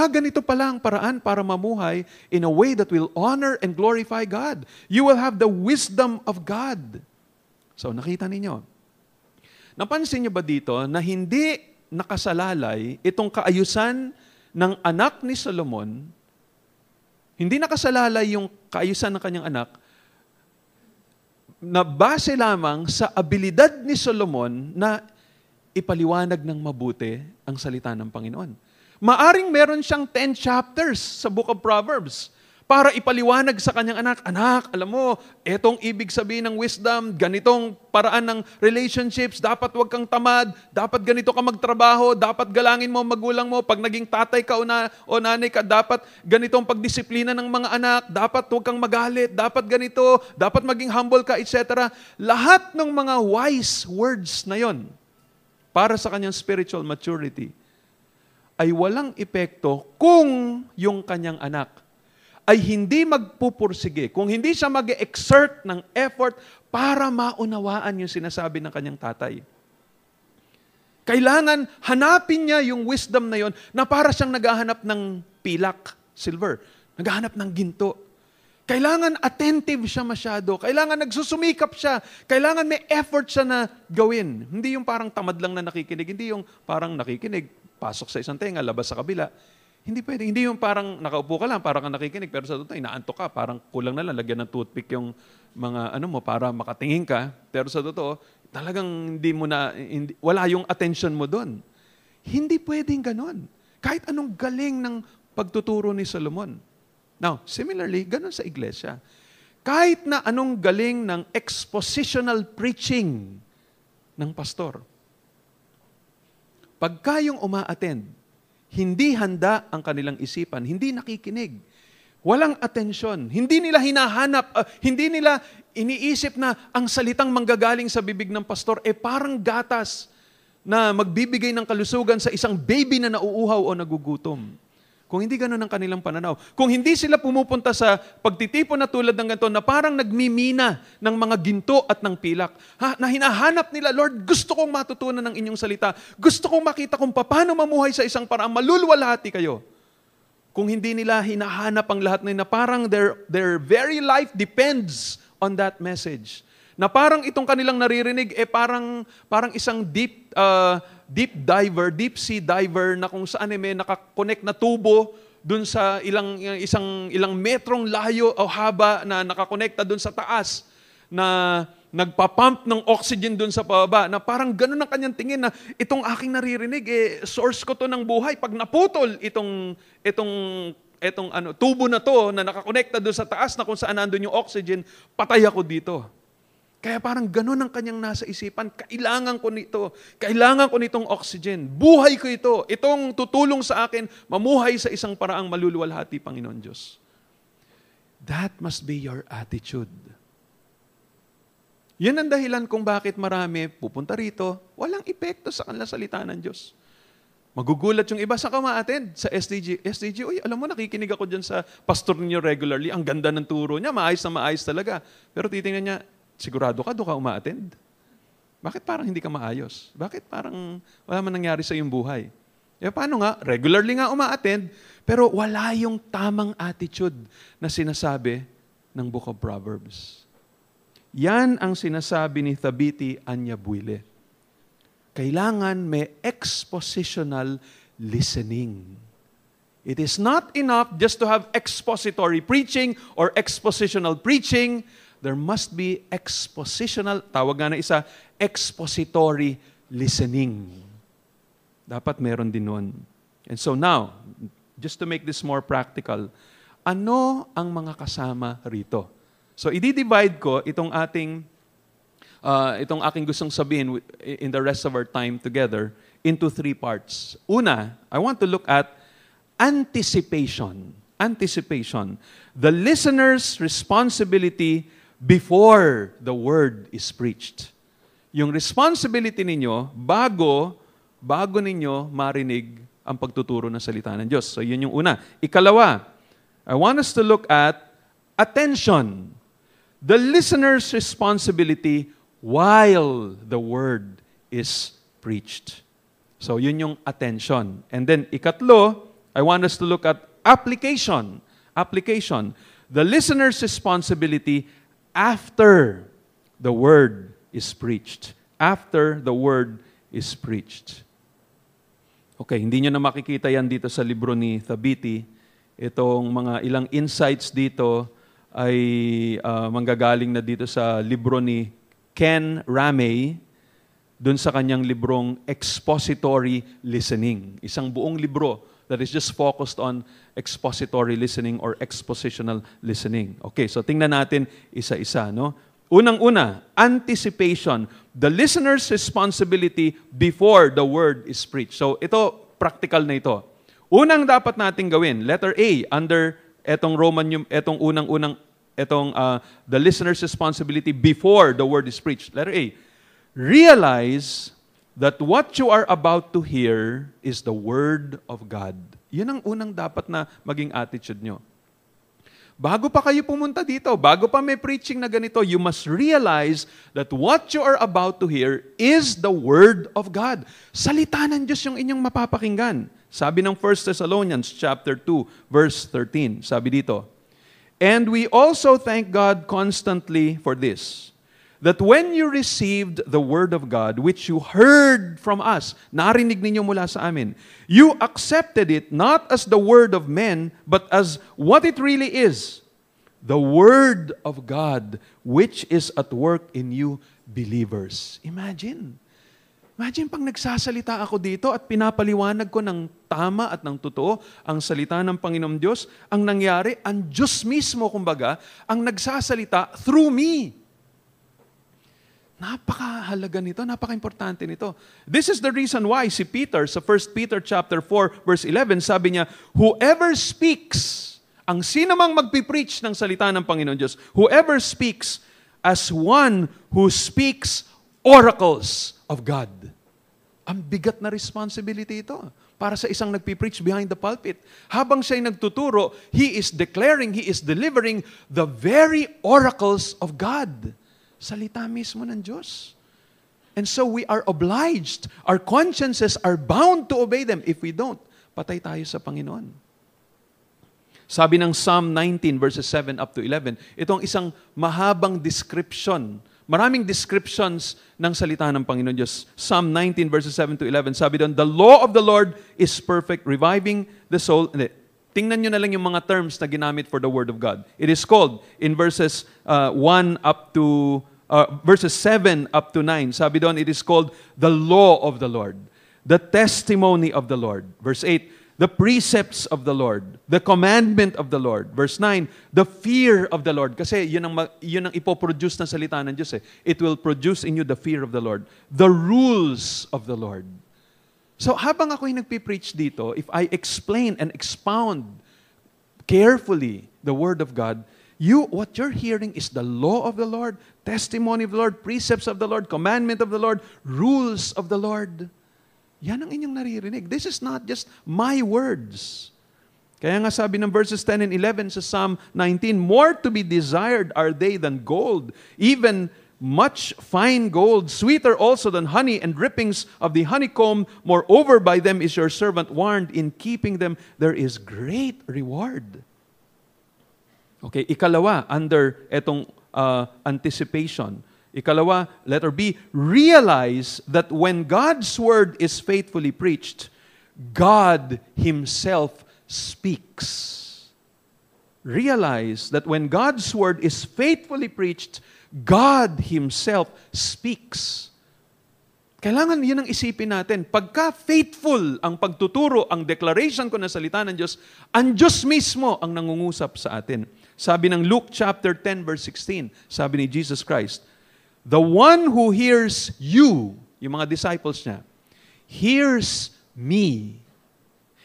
Ganito pala ang paraan para mamuhay in a way that will honor and glorify God. You will have the wisdom of God. So, nakita ninyo. Napansin niyo ba dito na hindi nakasalalay itong kaayusan ng anak ni Solomon, hindi nakasalalay yung kaayusan ng kanyang anak, na base lamang sa abilidad ni Solomon na ipaliwanag ng mabuti ang salita ng Panginoon. Maaring meron siyang 10 chapters sa Book of Proverbs para ipaliwanag sa kanyang anak, anak, alam mo, etong ibig sabihin ng wisdom, ganitong paraan ng relationships, dapat wag kang tamad, dapat ganito ka magtrabaho, dapat galangin mo ang magulang mo, pag naging tatay ka o nanay ka, dapat ganitong pagdisiplina ng mga anak, dapat wag kang magalit, dapat ganito, dapat maging humble ka, etc. Lahat ng mga wise words na yon, para sa kanyang spiritual maturity, ay walang epekto kung yung kanyang anak ay hindi magpupursige, kung hindi siya mag-exert ng effort para maunawaan yung sinasabi ng kanyang tatay. Kailangan hanapin niya yung wisdom na yon na para siyang naghahanap ng pilak, silver, naghahanap ng ginto. Kailangan attentive siya masyado. Kailangan nagsusumikap siya. Kailangan may effort siya na gawin. Hindi yung parang tamad lang na nakikinig. Hindi yung parang nakikinig, pasok sa isang tenga, labas sa kabila. Hindi pwede. Hindi yung parang nakaupo ka lang, parang nakikinig, pero sa totoo, inaantok ka. Parang kulang na lang, lagyan ng toothpick yung mga mo para makatingin ka. Pero sa totoo, talagang wala yung attention mo doon. Hindi pwedeng ganon. Kahit anong galing ng pagtuturo ni Solomon. Now, similarly, ganun sa iglesia. Kahit na anong galing ng expositional preaching ng pastor, pagka yung uma-attend, hindi handa ang kanilang isipan, hindi nakikinig, walang atensyon, hindi nila hinahanap, hindi nila iniisip na ang salitang manggagaling sa bibig ng pastor parang gatas na magbibigay ng kalusugan sa isang baby na nauuhaw o nagugutom. Kung hindi ganun ang kanilang pananaw, kung hindi sila pumupunta sa pagtitipon na tulad ng ganito na parang nagmimina ng mga ginto at ng pilak, na hinahanap nila, Lord, gusto kong matutunan ng inyong salita. Gusto kong makita kung paano mamuhay sa isang parang malulwalhati kayo. Kung hindi nila hinahanap ang lahat na parang their very life depends on that message. Na parang itong kanilang naririnig, parang isang deep sea diver na kung saan may nakakonect na tubo dun sa ilang metrong layo o haba na nakakonekta dun sa taas na nagpapump ng oxygen dun sa pababa, na parang ganun ang kanyang tingin na itong aking naririnig, source ko to ng buhay. Pag naputol itong tubo na to na nakakonekta doon sa taas na kung saan nandun yung oxygen, patay ako dito. Kaya parang ganun ang kanyang nasa isipan, kailangan ko nito, kailangan ko nitong oxygen, buhay ko ito, itong tutulong sa akin, mamuhay sa isang paraang maluluwalhati, Panginoon Diyos. That must be your attitude. Yan ang dahilan kung bakit marami pupunta rito, walang epekto sa kanilang salita ng Diyos. Magugulat yung iba, saan ka ma-attend? Sa SDG. SDG, uy, alam mo, nakikinig ako dyan sa pastor ninyo regularly, ang ganda ng turo niya, maayos na maayos talaga. Pero titingnan niya, sigurado ka, doon ka uma-attend? Bakit parang hindi ka maayos? Bakit parang wala man nangyari sa iyong buhay? Paano nga? Regularly nga uma-attend, pero wala yung tamang attitude na sinasabi ng Book of Proverbs. Yan ang sinasabi ni Thabiti Anyabuile. Kailangan may expositional listening. It is not enough just to have expository preaching or expositional preaching. There must be expositional, tawag nga na isa, expository listening. Dapat meron din nun. And so now, just to make this more practical, ano ang mga kasama rito? So, i-divide ko itong aking gustong sabihin in the rest of our time together into 3 parts. Una, I want to look at anticipation. Anticipation. The listener's responsibility before the word is preached. Yung responsibility ninyo bago ninyo marinig ang pagtuturo ng salita ng Diyos. So, yun yung una. Ikalawa, I want us to look at attention. The listener's responsibility while the word is preached. So, yun yung attention. And then, ikatlo, I want us to look at application. Application. The listener's responsibility after the word is preached. After the word is preached. Okay, hindi nyo na makikita yan dito sa libro ni Thabiti. Itong mga ilang insights dito ay manggagaling na dito sa libro ni Ken Ramey, dun sa kanyang librong Expository Listening. Isang buong libro that is just focused on expository listening or expositional listening. Okay, so tingnan natin isa-isa, no? Unang-una, anticipation. The listener's responsibility before the word is preached. So ito, practical na ito. Unang dapat nating gawin, letter A, under etong the listener's responsibility before the word is preached. Letter A, realize that what you are about to hear is the Word of God. Yun ang unang dapat na maging attitude nyo. Bago pa kayo pumunta dito, bago pa may preaching na ganito, you must realize that what you are about to hear is the Word of God. Salita ng Diyos yung inyong mapapakinggan. Sabi ng 1 Thessalonians chapter 2, verse 13, sabi dito, and we also thank God constantly for this, that when you received the Word of God, which you heard from us, narinig ninyo mula sa amin, you accepted it not as the word of men, but as what it really is, the Word of God, which is at work in you believers. Imagine pag nagsasalita ako dito at pinapaliwanag ko ng tama at ng totoo ang salita ng Panginoong Diyos, ang nangyari, ang Diyos mismo, kumbaga, ang nagsasalita through me. Napakahalaga nito, napaka-importante nito. This is the reason why si Peter, sa 1 Peter chapter 4, verse 11, sabi niya, whoever speaks, ang sino mang magpipreach ng salita ng Panginoon Diyos, whoever speaks as one who speaks oracles of God. Ang bigat na responsibility ito para sa isang nagpipreach behind the pulpit. Habang siya'y nagtuturo, he is declaring, he is delivering the very oracles of God. Salita mismo ng Diyos. And so we are obliged, our consciences are bound to obey them. If we don't, patay tayo sa Panginoon. Sabi ng Psalm 19 verses 7 up to 11, itong isang mahabang description, maraming descriptions ng salita ng Panginoon Diyos. Psalm 19 verses 7 to 11, sabi doon, the law of the Lord is perfect, reviving the soul. Tingnan nyo na lang yung mga terms na ginamit for the Word of God. It is called, in verses 1 up to verses 7 up to 9. Sabi doon, it is called the law of the Lord, the testimony of the Lord. Verse 8, the precepts of the Lord, the commandment of the Lord. Verse 9, the fear of the Lord. Kasi yun ang ipoproduce na salita ng Diyos eh. It will produce in you the fear of the Lord. The rules of the Lord. So habang ako'y nagpipreach dito, if I explain and expound carefully the Word of God, what you're hearing is the law of the Lord, testimony of the Lord, precepts of the Lord, commandment of the Lord, rules of the Lord. Yan ang inyong naririnig. This is not just my words. Kaya nga sabi ng verses 10 and 11 sa Psalm 19, more to be desired are they than gold, even much fine gold, sweeter also than honey and drippings of the honeycomb. Moreover, by them is your servant warned. In keeping them, there is great reward. Okay, ikalawa, under etong anticipation. Ikalawa, letter B, realize that when God's word is faithfully preached, God Himself speaks. Realize that when God's word is faithfully preached, God Himself speaks. Kailangan yun ang isipin natin. Pagka faithful ang pagtuturo, ang declaration ko na salita ng Diyos, ang Diyos mismo ang nangungusap sa atin. Sabi ng Luke chapter 10 verse 16, sabi ni Jesus Christ, the one who hears you, yung mga disciples niya, hears me.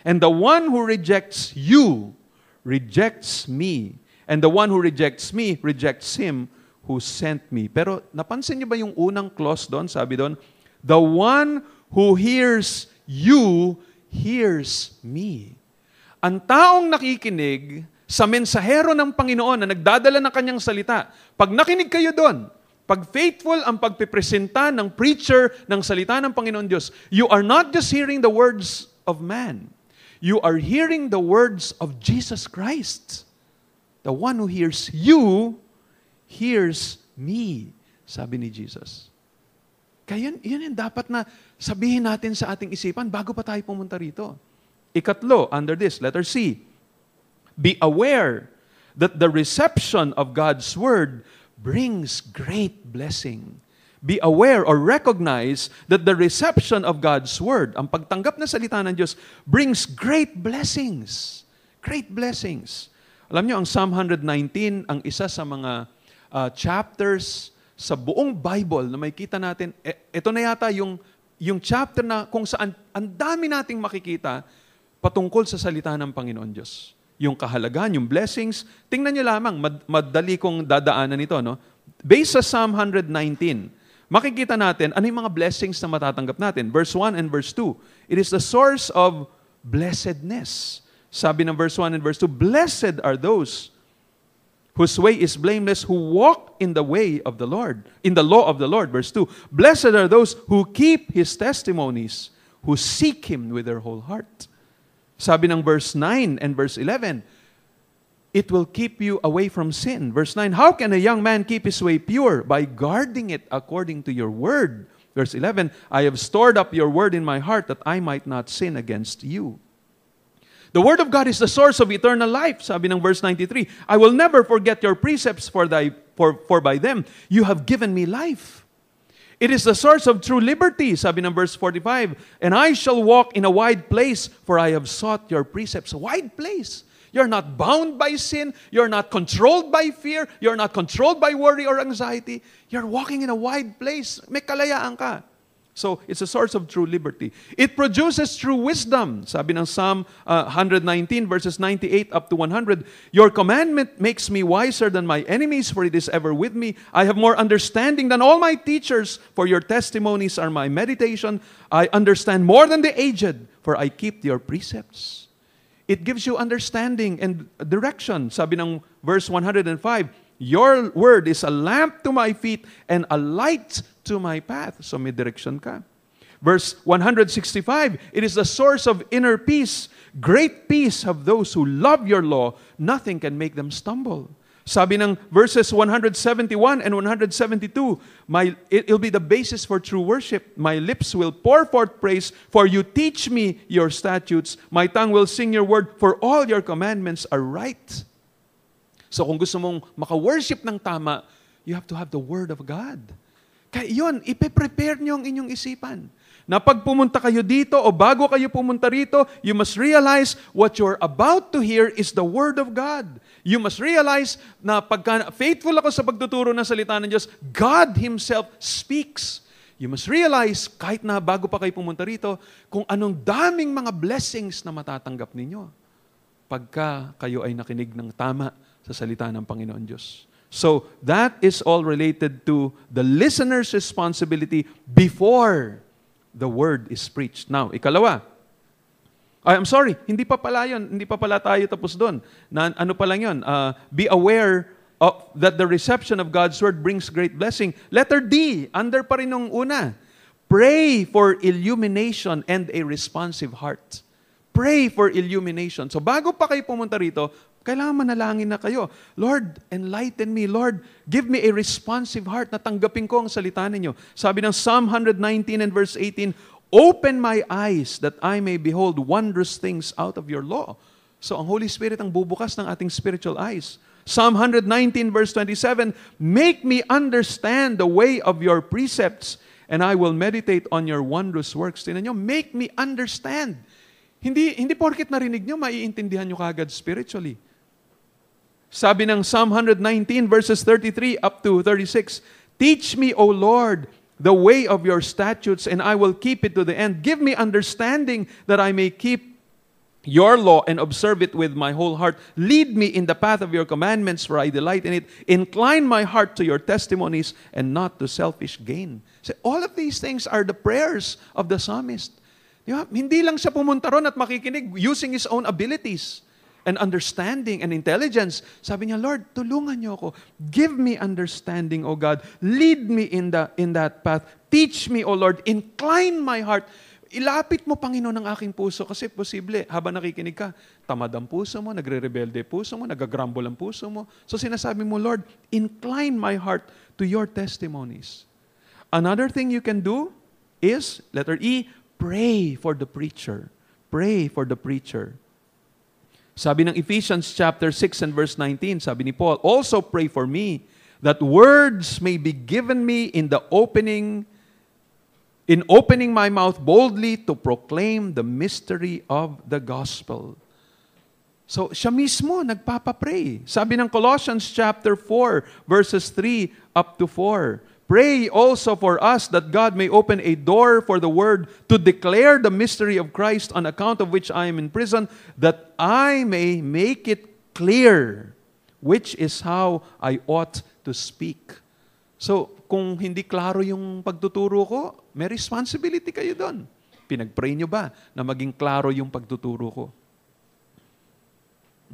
And the one who rejects you, rejects me. And the one who rejects me, rejects Him who sent me. Pero napansin niyo ba yung unang clause doon? Sabi doon, the one who hears you, hears me. Ang taong nakikinig sa mensahero ng Panginoon na nagdadala ng kanyang salita, pag nakinig kayo doon, pag faithful ang pagpipresenta ng preacher ng salita ng Panginoon Diyos, you are not just hearing the words of man. You are hearing the words of Jesus Christ. The one who hears you, hears me, sabi ni Jesus. Kaya yun yung dapat na sabihin natin sa ating isipan bago pa tayo pumunta rito. Ikatlo, under this, letter C, be aware that the reception of God's Word brings great blessing. Be aware or recognize that the reception of God's Word, ang pagtanggap na salita ng Diyos, brings great blessings. Great blessings. Alam niyo, ang Psalm 119, ang isa sa mga chapters sa buong Bible na makikita natin, ito na yata yung chapter na kung saan ang dami nating makikita patungkol sa salita ng Panginoon Diyos. Yung kahalagahan, yung blessings. Tingnan niyo lamang, madali kong dadaanan ito. No? Based sa Psalm 119, makikita natin ano yung mga blessings na matatanggap natin. Verse 1 and verse 2, it is the source of blessedness. Sabi ng verse 1 and verse 2, blessed are those whose way is blameless, who walk in the way of the Lord, in the law of the Lord. Verse 2, blessed are those who keep His testimonies, who seek Him with their whole heart. Sabi ng verse 9 and verse 11, it will keep you away from sin. Verse 9, how can a young man keep his way pure? By guarding it according to your word. Verse 11, I have stored up your word in my heart that I might not sin against you. The Word of God is the source of eternal life. Sabi ng verse 93, I will never forget your precepts, for by them you have given me life. It is the source of true liberty. Sabi ng verse 45, and I shall walk in a wide place, for I have sought your precepts. A wide place. You're not bound by sin. You're not controlled by fear. You're not controlled by worry or anxiety. You're walking in a wide place. May kalayaan ka. So, it's a source of true liberty. It produces true wisdom. Sabi ng Psalm 119 verses 98 up to 100, your commandment makes me wiser than my enemies, for it is ever with me. I have more understanding than all my teachers, for your testimonies are my meditation. I understand more than the aged, for I keep your precepts. It gives you understanding and direction. Sabi ng verse 105, your word is a lamp to my feet and a light to my path. So may direction ka. Verse 165, it is the source of inner peace. Great peace have those who love your law. Nothing can make them stumble. Sabi ng verses 171 and 172, it'll be the basis for true worship. My lips will pour forth praise, for you teach me your statutes. My tongue will sing your word, for all your commandments are right. So kung gusto mong maka-worship ng tama, You have to have the Word of God. Kaya yun, ipe-prepare nyo ang inyong isipan. Na pag pumunta kayo dito o bago kayo pumunta rito, you must realize what you're about to hear is the Word of God. You must realize na pagka faithful ako sa pagtuturo ng salita ng Diyos, God Himself speaks. You must realize, kahit na bago pa kayo pumunta rito, kung anong daming mga blessings na matatanggap ninyo pagka kayo ay nakinig ng tama sa salita ng Panginoon Diyos. So, that is all related to the listener's responsibility before the Word is preached. Now, ikalawa, I'm sorry, hindi pa pala yun, hindi pa pala tayo tapos doon. Ano pa lang yun, be aware that the reception of God's Word brings great blessing. Letter D, under pa rin nung una, pray for illumination and a responsive heart. Pray for illumination. So bago pa kayo pumunta rito, kailangan manalangin na kayo. Lord, enlighten me. Lord, give me a responsive heart na tanggapin ko ang salita ninyo. Sabi ng Psalm 119 and verse 18, open my eyes that I may behold wondrous things out of your law. So ang Holy Spirit ang bubukas ng ating spiritual eyes. Psalm 119 verse 27, make me understand the way of your precepts and I will meditate on your wondrous works. Tingnan nyo, make me understand. Hindi porket narinig nyo, maiintindihan nyo kagad spiritually. Sabi ng Psalm 119 verses 33 up to 36, teach me, O Lord, the way of your statutes, and I will keep it to the end. Give me understanding that I may keep your law and observe it with my whole heart. Lead me in the path of your commandments, for I delight in it. Incline my heart to your testimonies and not to selfish gain. So all of these things are the prayers of the psalmist. Diba? Hindi lang siya pumunta ron at makikinig using his own abilities and understanding and intelligence. Sabi niya, Lord, tulungan niyo ako. Give me understanding, O God. Lead me in that path. Teach me, O Lord. Incline my heart. Ilapit mo, Panginoon, ang aking puso. Kasi posible, habang nakikinig ka, tamad ang puso mo, nagre-rebelde puso mo, nagagrumble ang puso mo. So sinasabi mo, Lord, incline my heart to your testimonies. Another thing you can do is, letter E, pray for the preacher. Pray for the preacher. Sabi ng Ephesians chapter 6 and verse 19, sabi ni Paul, also pray for me that words may be given me in opening my mouth boldly to proclaim the mystery of the gospel. So, siya mismo nagpapapray. Sabi ng Colossians chapter 4 verses 3 up to 4, pray also for us that God may open a door for the word to declare the mystery of Christ, on account of which I am in prison, that I may make it clear which is how I ought to speak. So, kung hindi klaro yung pagtuturo ko, may responsibility kayo doon. Pinag-pray nyo ba na maging klaro yung pagtuturo ko?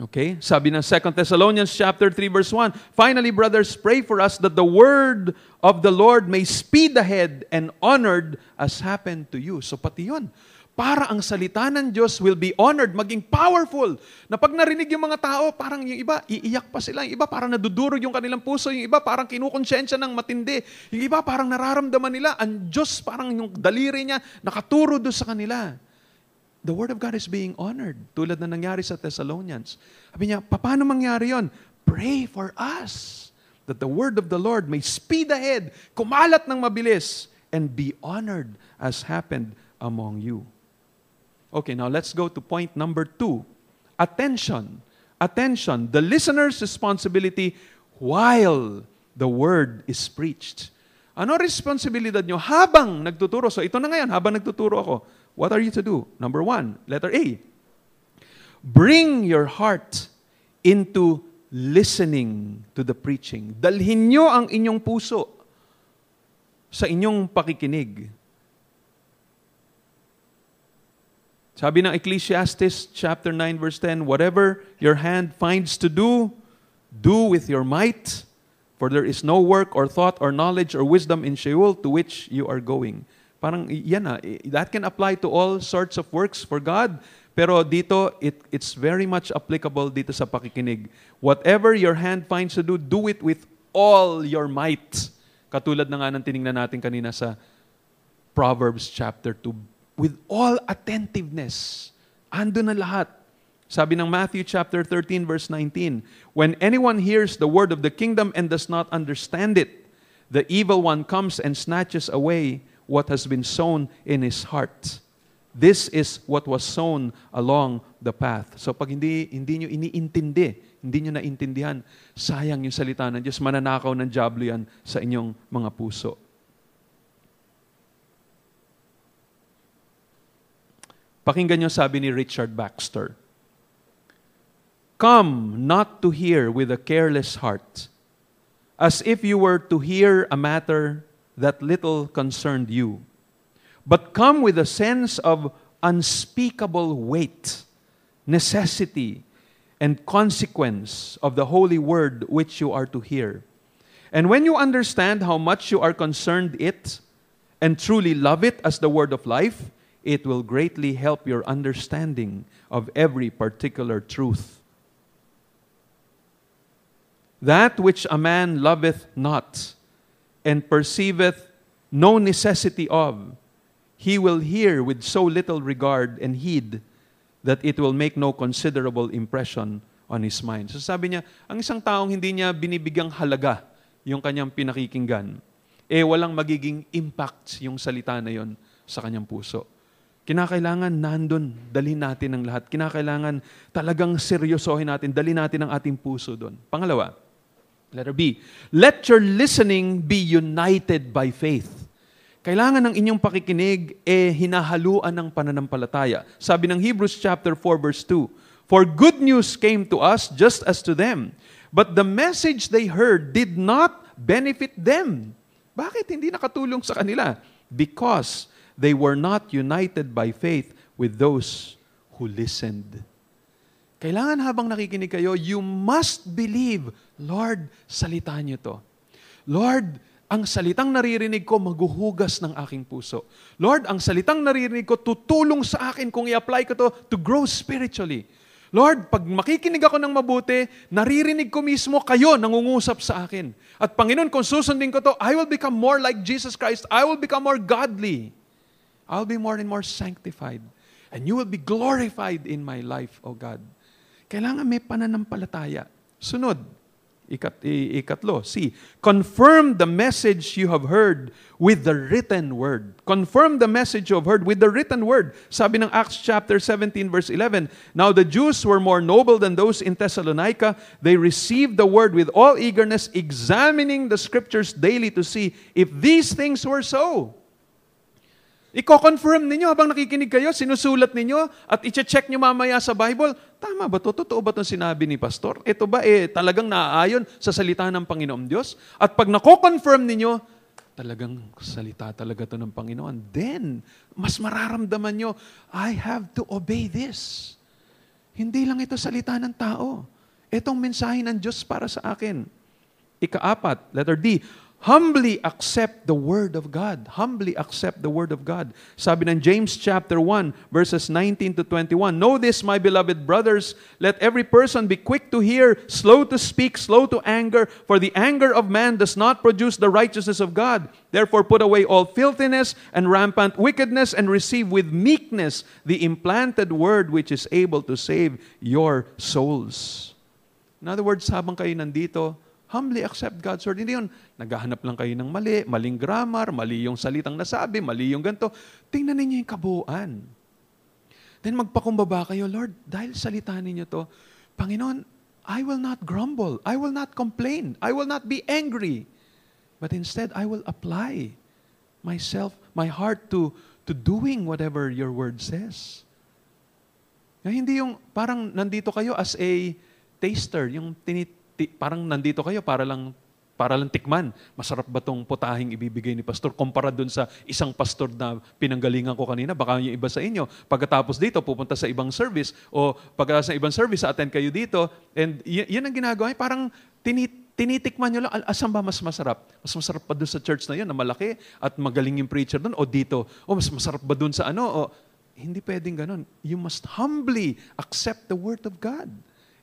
Okay? Sabi ng 2 Thessalonians chapter 3 verse 1, finally, brothers, pray for us that the word of the Lord may speed ahead and honored as happened to you. So pati yun, para ang salita ng Diyos will be honored, maging powerful. Na pag narinig yung mga tao, parang yung iba, iiyak pa sila. Yung iba, parang nadudurog yung kanilang puso. Yung iba, parang kinukonsensya ng matindi. Yung iba, parang nararamdaman nila. Ang Diyos, parang yung daliri niya, nakaturo doon sa kanila. The Word of God is being honored, tulad na nangyari sa Thessalonians. Sabi niya, paano mangyari yon? Pray for us, that the Word of the Lord may speed ahead, kumalat ng mabilis, and be honored as happened among you. Okay, now let's go to point number 2. Attention. Attention. The listener's responsibility while the Word is preached. Ano responsibilidad nyo habang nagtuturo? So ito na ngayon, habang nagtuturo ako. What are you to do? Number 1, letter A. Bring your heart into listening to the preaching. Dalhin nyo ang inyong puso sa inyong pakikinig. Sabi ng Ecclesiastes chapter 9 verse 10, whatever your hand finds to do, do with your might, for there is no work or thought or knowledge or wisdom in Sheol to which you are going. Parang yan that can apply to all sorts of works for God. Pero dito, it's very much applicable dito sa pakikinig. Whatever your hand finds to do, do it with all your might. Katulad na nga ng tiningnan natin kanina sa Proverbs chapter 2. With all attentiveness. Ando na lahat. Sabi ng Matthew chapter 13 verse 19, when anyone hears the word of the kingdom and does not understand it, the evil one comes and snatches away what has been sown in his heart. This is what was sown along the path. So pag hindi nyo iniintindi, hindi nyo naintindihan, sayang yung salita ng Diyos, mananakaw ng dyablo yan sa inyong mga puso. Pakinggan nyo sabi ni Richard Baxter, come not to hear with a careless heart, as if you were to hear a matter that little concerned you, but come with a sense of unspeakable weight, necessity, and consequence of the holy word which you are to hear. And when you understand how much you are concerned it, and truly love it as the word of life, it will greatly help your understanding of every particular truth. That which a man loveth not, and perceiveth no necessity of, he will hear with so little regard and heed that it will make no considerable impression on his mind. So sabi niya, ang isang taong hindi niya binibigyang halaga yung kanyang pinakikinggan, walang magiging impact yung salita na yon sa kanyang puso. Kinakailangan nandun, dalhin natin ang lahat. Kinakailangan talagang seryosohin natin, dalhin natin ang ating puso doon. Pangalawa, letter B, let your listening be united by faith. Kailangan ng inyong pakikinig hinahaluan ng pananampalataya. Sabi ng Hebrews chapter 4 verse 2, for good news came to us just as to them, but the message they heard did not benefit them. Bakit hindi nakatulong sa kanila? Because they were not united by faith with those who listened. Kailangan habang nakikinig kayo, you must believe, Lord, salita niyo to. Lord, ang salitang naririnig ko maghuhugas ng aking puso. Lord, ang salitang naririnig ko tutulong sa akin kung i-apply ko to grow spiritually. Lord, pag makikinig ako ng mabuti, naririnig ko mismo kayo nangungusap sa akin. At Panginoon, kung susundin ko to, I will become more like Jesus Christ. I will become more godly. I'll be more and more sanctified. And you will be glorified in my life, O God. Kailangan may pananampalataya. Sunod, ikatlo, C, confirm the message you have heard with the written word. Confirm the message you have heard with the written word. Sabi ng Acts chapter 17 verse 11, now the Jews were more noble than those in Thessalonica. They received the word with all eagerness, examining the scriptures daily to see if these things were so. Iko-confirm ninyo habang nakikinig kayo, sinusulat ninyo at i-check nyo mamaya sa Bible, tama ba to? Totoo ba itong sinabi ni Pastor? Ito ba talagang naaayon sa salita ng Panginoon Diyos? At pag nako-confirm ninyo, talagang salita talaga ito ng Panginoon. Then, mas mararamdaman nyo, I have to obey this. Hindi lang ito salita ng tao. Itong mensahe ng Diyos para sa akin. Ika-apat, letter D, humbly accept the Word of God. Humbly accept the Word of God. Sabi ng James chapter 1, verses 19 to 21, know this, my beloved brothers, let every person be quick to hear, slow to speak, slow to anger, for the anger of man does not produce the righteousness of God. Therefore put away all filthiness and rampant wickedness, and receive with meekness the implanted Word which is able to save your souls. In other words, habang kayo nandito, humbly accept God's word. Hindi yun, naghahanap lang kayo ng mali, maling grammar, mali yung salitang nasabi, mali yung ganito. Tingnan ninyo yung kabuuan. Then magpakumbaba kayo, Lord, dahil salita ninyo to, Panginoon, I will not grumble, I will not complain, I will not be angry. But instead, I will apply myself, my heart to doing whatever your word says. Hindi yung parang nandito kayo as a taster, yung parang nandito kayo para lang tikman. Masarap ba tong putahing ibibigay ni pastor? Kumpara dun sa isang pastor na pinanggalingan ko kanina, baka yung iba sa inyo, pagkatapos dito, pupunta sa ibang service, o pagkatapos sa ibang service, attend kayo dito, and yun ang ginagawa, parang tinitikman nyo lang, asan ba mas masarap? Mas masarap pa dun sa church na yun, na malaki, at magaling yung preacher dun, o dito, o mas masarap ba dun sa hindi pwedeng ganun. You must humbly accept the Word of God.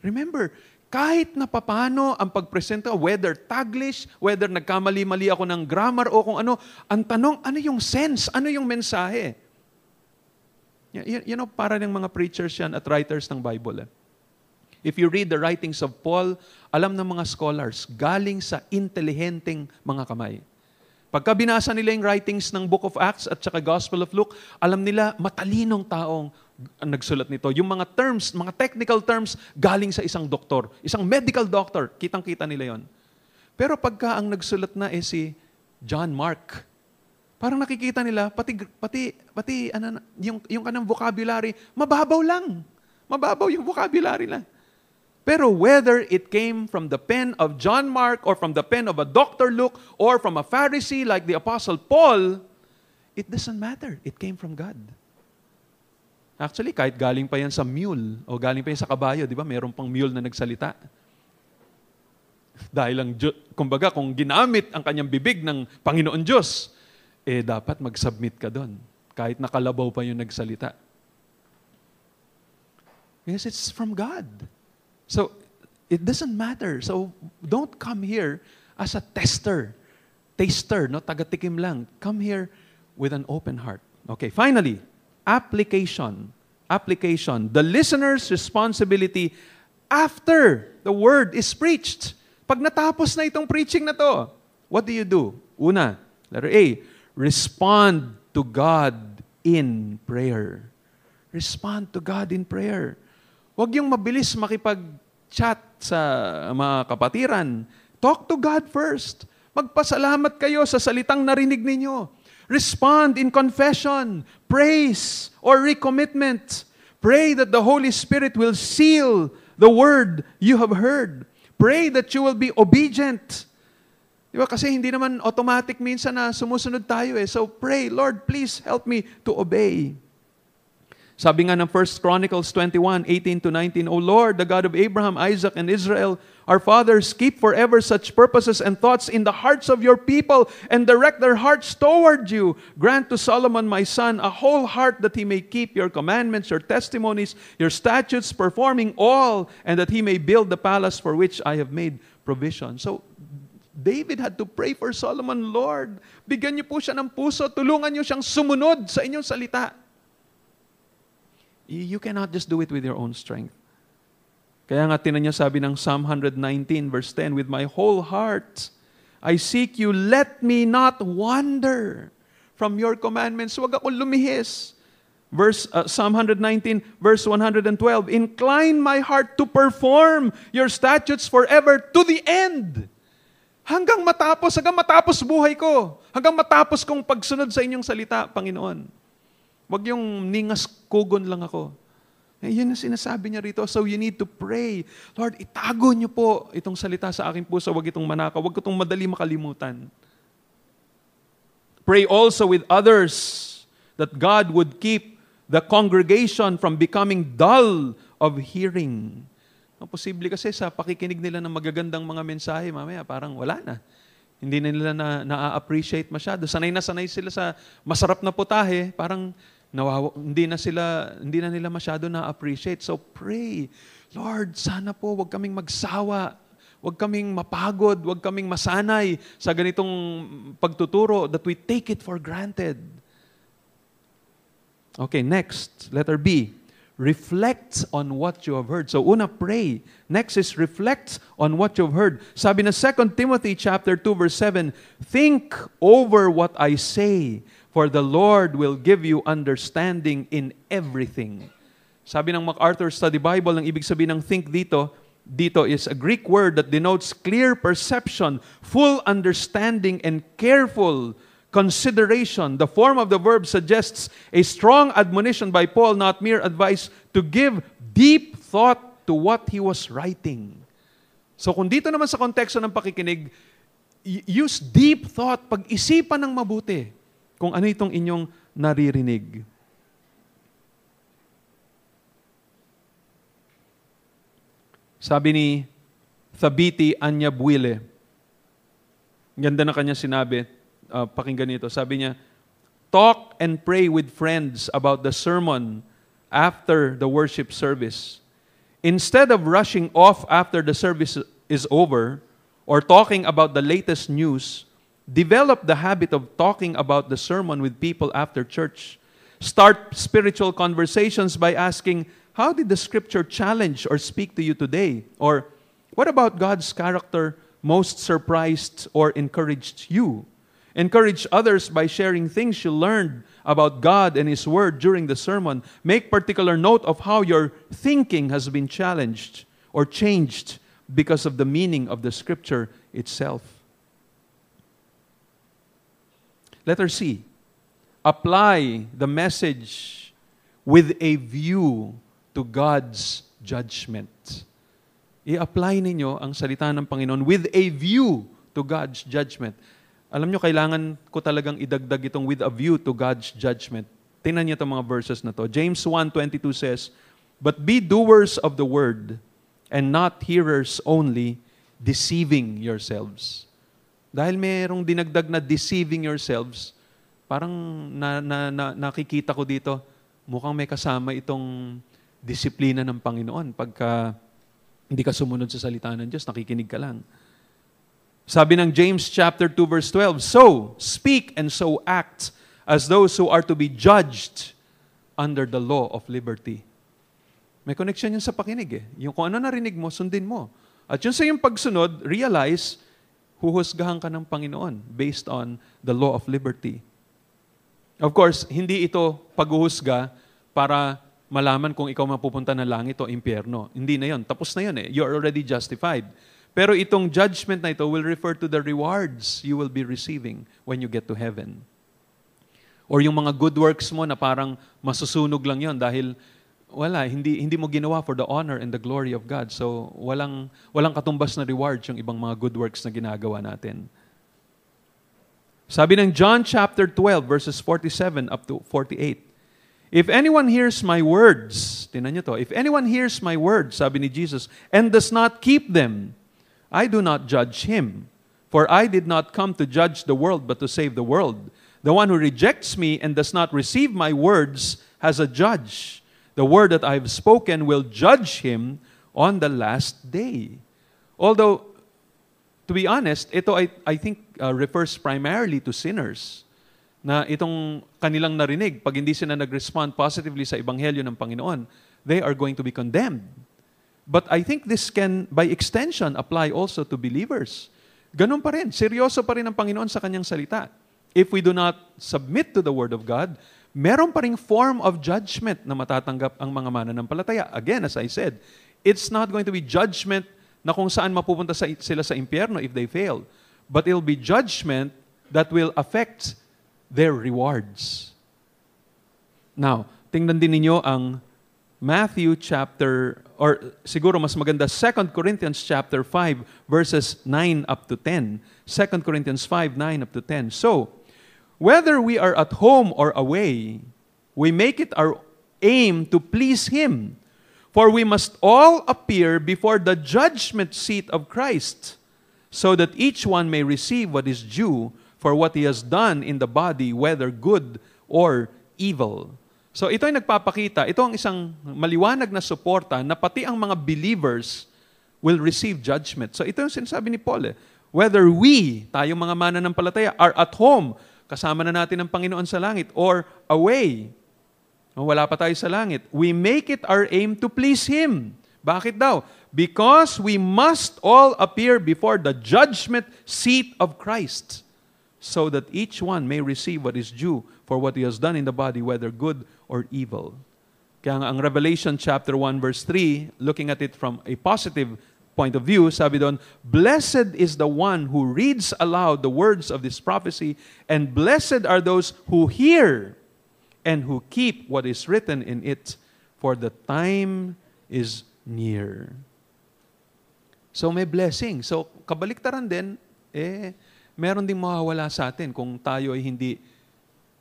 Remember, kahit na papano ang pagpresenta, whether Taglish, whether nagkamali-mali ako ng grammar o kung ano, ang tanong, ano yung sense? Ano yung mensahe? Para ng mga preachers yan at writers ng Bible. If you read the writings of Paul, alam ng mga scholars, galing sa intelihenteng mga kamay. Pagka binasa nila yung writings ng Book of Acts at saka Gospel of Luke, alam nila matalinong taong nagsulat nito. Yung mga terms, mga technical terms, galing sa isang doktor, isang medical doctor, kitang-kita nila yon. Pero pagka ang nagsulat na si John Mark, parang nakikita nila, pati yung kanang vocabulary, mababaw lang. Mababaw yung vocabulary lang. Pero whether it came from the pen of John Mark or from the pen of a Dr. Luke or from a Pharisee like the Apostle Paul, it doesn't matter. It came from God. Actually, kahit galing pa yan sa mule o galing pa yan sa kabayo, di ba? Mayroon pang mule na nagsalita. Dahil lang, kumbaga, kung ginamit ang kanyang bibig ng Panginoon Diyos, dapat mag-submit ka doon. Kahit nakalabaw pa yung nagsalita. Yes, it's from God. So, it doesn't matter. So, don't come here as a taster, no? Taga-tikim lang. Come here with an open heart. Okay, finally, application. Application. The listener's responsibility after the word is preached. Pag natapos na itong preaching na to, what do? Una, letter A, respond to God in prayer. Respond to God in prayer. Huwag yung mabilis makipag-chat sa mga kapatiran. Talk to God first. Magpasalamat kayo sa salitang narinig ninyo. Respond in confession, praise, or recommitment. Pray that the Holy Spirit will seal the word you have heard. Pray that you will be obedient. Diba? Kasi hindi naman automatic minsan na sumusunod tayo. So pray, Lord, please help me to obey. Sabi nga ng 1 Chronicles 21:18-19, O Lord, the God of Abraham, Isaac, and Israel, our fathers, keep forever such purposes and thoughts in the hearts of your people and direct their hearts toward you. Grant to Solomon, my son, a whole heart that he may keep your commandments, your testimonies, your statutes, performing all, and that he may build the palace for which I have made provision. So, David had to pray for Solomon, Lord, bigyan niyo po siya ng puso, tulungan niyo siyang sumunod sa inyong salita. You cannot just do it with your own strength. Kaya nga tinan niya sabi ng Psalm 119 verse 10, with my whole heart, I seek you, let me not wander from your commandments. Huwag ako lumihis. Psalm 119 verse 112, incline my heart to perform your statutes forever to the end. Hanggang matapos buhay ko. Hanggang matapos kong pagsunod sa inyong salita, Panginoon. Wag yung ningas kugon lang ako. Yun ang sinasabi niya rito. So you need to pray. Lord, itago niyo po itong salita sa aking puso. Wag itong manakaw. Wag itong madali makalimutan. Pray also with others that God would keep the congregation from becoming dull of hearing. Posible kasi sa pakikinig nila ng magagandang mga mensahe, mamaya parang wala na. Hindi na nila na-appreciate masyado. Sanay na sila sa masarap na putahe, parang hindi na nila masyado na-appreciate. So pray, Lord, sana po wag kaming magsawa, wag kaming mapagod, wag kaming masanay sa ganitong pagtuturo that we take it for granted. Okay, next, letter B. Reflect on what you have heard. So una, pray. Next is reflect on what you have heard. Sabi na 2 Timothy chapter 2 verse 7, think over what I say, for the Lord will give you understanding in everything. Sabi ng MacArthur Study Bible, ang ibig sabihin ng think dito is a Greek word that denotes clear perception, full understanding, and careful consideration. The form of the verb suggests a strong admonition by Paul, not mere advice, to give deep thought to what he was writing. So kung dito naman sa konteksto ng pakikinig, use deep thought, pag-isipan ng mabuti kung ano itong inyong naririnig. Sabi ni Thabiti Anyabuile, ganda na kanya sinabi, pakinggan nito. Sabi niya, talk and pray with friends about the sermon after the worship service. Instead of rushing off after the service is over or talking about the latest news, develop the habit of talking about the sermon with people after church. Start spiritual conversations by asking, how did the Scripture challenge or speak to you today? Or, what about God's character most surprised or encouraged you? Encourage others by sharing things you learned about God and His Word during the sermon. Make particular note of how your thinking has been challenged or changed because of the meaning of the Scripture itself. Letter C. Apply the message with a view to God's judgment. I-apply ninyo ang salita ng Panginoon with a view to God's judgment. Alam nyo, kailangan ko talagang idagdag itong with a view to God's judgment. Tingnan niyo itong mga verses na to. James 1:22 says, "But be doers of the word, and not hearers only, deceiving yourselves." Dahil mayroong dinagdag na deceiving yourselves, parang nakikita ko dito, mukhang may kasama itong disiplina ng Panginoon. Pagka hindi ka sumunod sa salita ng Diyos, nakikinig ka lang. Sabi ng James chapter 2 verse 12, "So speak and so act as those who are to be judged under the law of liberty." May connection yun sa pakinig eh. Yung kung ano narinig mo, sundin mo. At yun sa yung pagsunod, realize, huhusgahan ka ng Panginoon based on the law of liberty. Of course, hindi ito paghuhusga para malaman kung ikaw mapupunta na langit o impyerno. Hindi na yun. Tapos na yun eh. You're already justified. Pero itong judgment na ito will refer to the rewards you will be receiving when you get to heaven. Or yung mga good works mo na parang masusunog lang yon dahil hindi mo ginawa for the honor and the glory of God. So walang katumbas na rewards yung ibang mga good works na ginagawa natin. Sabi ng John chapter 12 verses 47 up to 48. "If anyone hears my words," tingnan niyo to, "if anyone hears my words," sabi ni Jesus, "and does not keep them, I do not judge him. For I did not come to judge the world, but to save the world. The one who rejects me and does not receive my words has a judge. The word that I have spoken will judge him on the last day." Although, to be honest, ito I think refers primarily to sinners. Na itong kanilang narinig, pag hindi sila nag-respond positively sa Ebanghelyo ng Panginoon, they are going to be condemned. But I think this can, by extension, apply also to believers. Ganun pa rin. Seryoso pa rin ang Panginoon sa Kanyang salita. If we do not submit to the Word of God, meron pa ring form of judgment na matatanggap ang mga mananampalataya. Again, as I said, it's not going to be judgment na kung saan mapupunta sila sa impyerno if they fail. But it'll be judgment that will affect their rewards. Now, tingnan din ninyo ang Matthew chapter, or siguro mas maganda, 2 Corinthians chapter 5, verses 9 up to 10. 2 Corinthians 5, 9 up to 10. "So, whether we are at home or away, we make it our aim to please Him. For we must all appear before the judgment seat of Christ, so that each one may receive what is due for what he has done in the body, whether good or evil." So ito ay nagpapakita, ito ang isang maliwanag na suporta na pati ang mga believers will receive judgment. So ito yung sinasabi ni Paul. Whether we, tayong mga mananampalataya, are at home, kasama na natin ang Panginoon sa langit, or away, wala pa tayo sa langit, we make it our aim to please Him. Bakit daw? Because we must all appear before the judgment seat of Christ, so that each one may receive what is due for what he has done in the body, whether good or evil. Kaya nga ang Revelation chapter 1 verse 3, looking at it from a positive point of view, sabi doon, "Blessed is the one who reads aloud the words of this prophecy, and blessed are those who hear and who keep what is written in it, for the time is near." So may blessing. So kabaliktaran din, meron ding mawawala sa atin kung tayo ay hindi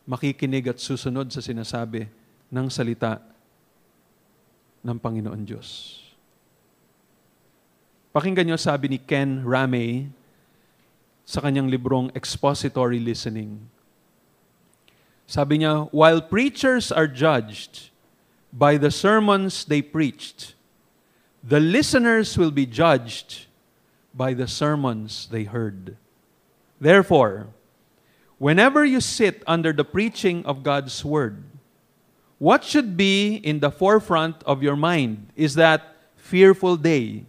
makikinig at susunod sa sinasabi ng salita ng Panginoon Diyos. Pakinggan niyo sabi ni Ken Ramey sa kanyang librong Expository Listening. Sabi niya, "While preachers are judged by the sermons they preached, the listeners will be judged by the sermons they heard. Therefore, whenever you sit under the preaching of God's Word, what should be in the forefront of your mind is that fearful day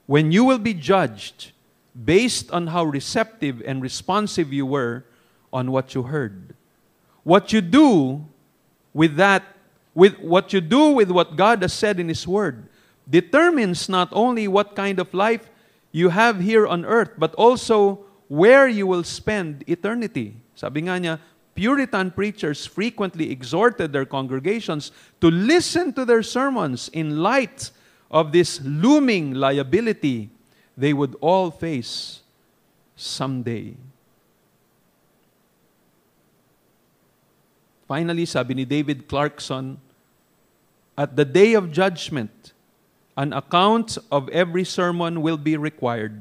when you will be judged based on how receptive and responsive you were on what you heard. What you do with that, with what you do with what God has said in His Word, determines not only what kind of life you have here on earth, but also where you will spend eternity. Sabi nga niya, Puritan preachers frequently exhorted their congregations to listen to their sermons in light of this looming liability they would all face someday. Finally, sabi ni David Clarkson, at the day of judgment, an account of every sermon will be required,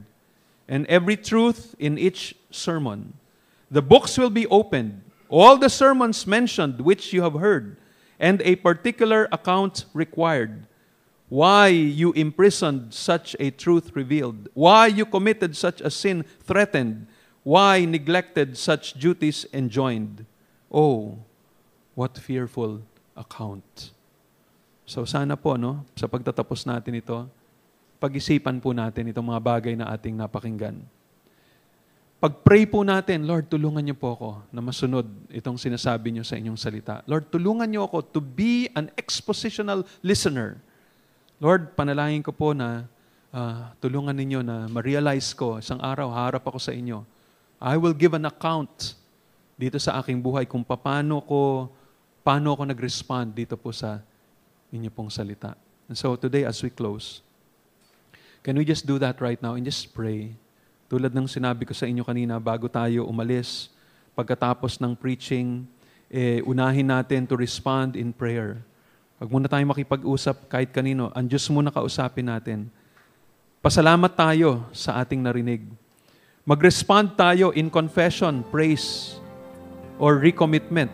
and every truth in each sermon. The books will be opened, all the sermons mentioned which you have heard, and a particular account required. Why you imprisoned such a truth revealed, why you committed such a sin threatened, why neglected such duties enjoined. Oh, what fearful account. So sana po, sa pagtatapos natin ito, pag-isipan po natin itong mga bagay na ating napakinggan. Pag-pray po natin, Lord, tulungan niyo po ako na masunod itong sinasabi niyo sa inyong salita. Lord, tulungan niyo ako to be an expositional listener. Lord, panalangin ko po na tulungan ninyo na ma-realize ko, isang araw, harap ako sa inyo. I will give an account dito sa aking buhay kung paano ako nag-respond dito po sa inyo pong salita. And so today, as we close, can we just do that right now and just pray? Tulad ng sinabi ko sa inyo kanina, bago tayo umalis, pagkatapos ng preaching, unahin natin to respond in prayer. Huwag muna tayo makipag-usap kahit kanino. Ang Diyos muna kausapin natin. Pasalamat tayo sa ating narinig. Mag-respond tayo in confession, praise, or recommitment.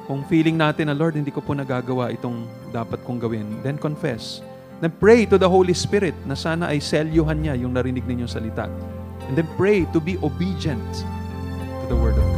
Kung feeling natin na, Lord, hindi ko po nagagawa itong dapat kong gawin, then confess. Then pray to the Holy Spirit na sana ay selyuhan niya yung narinig ninyong salita. And then pray to be obedient to the Word of God.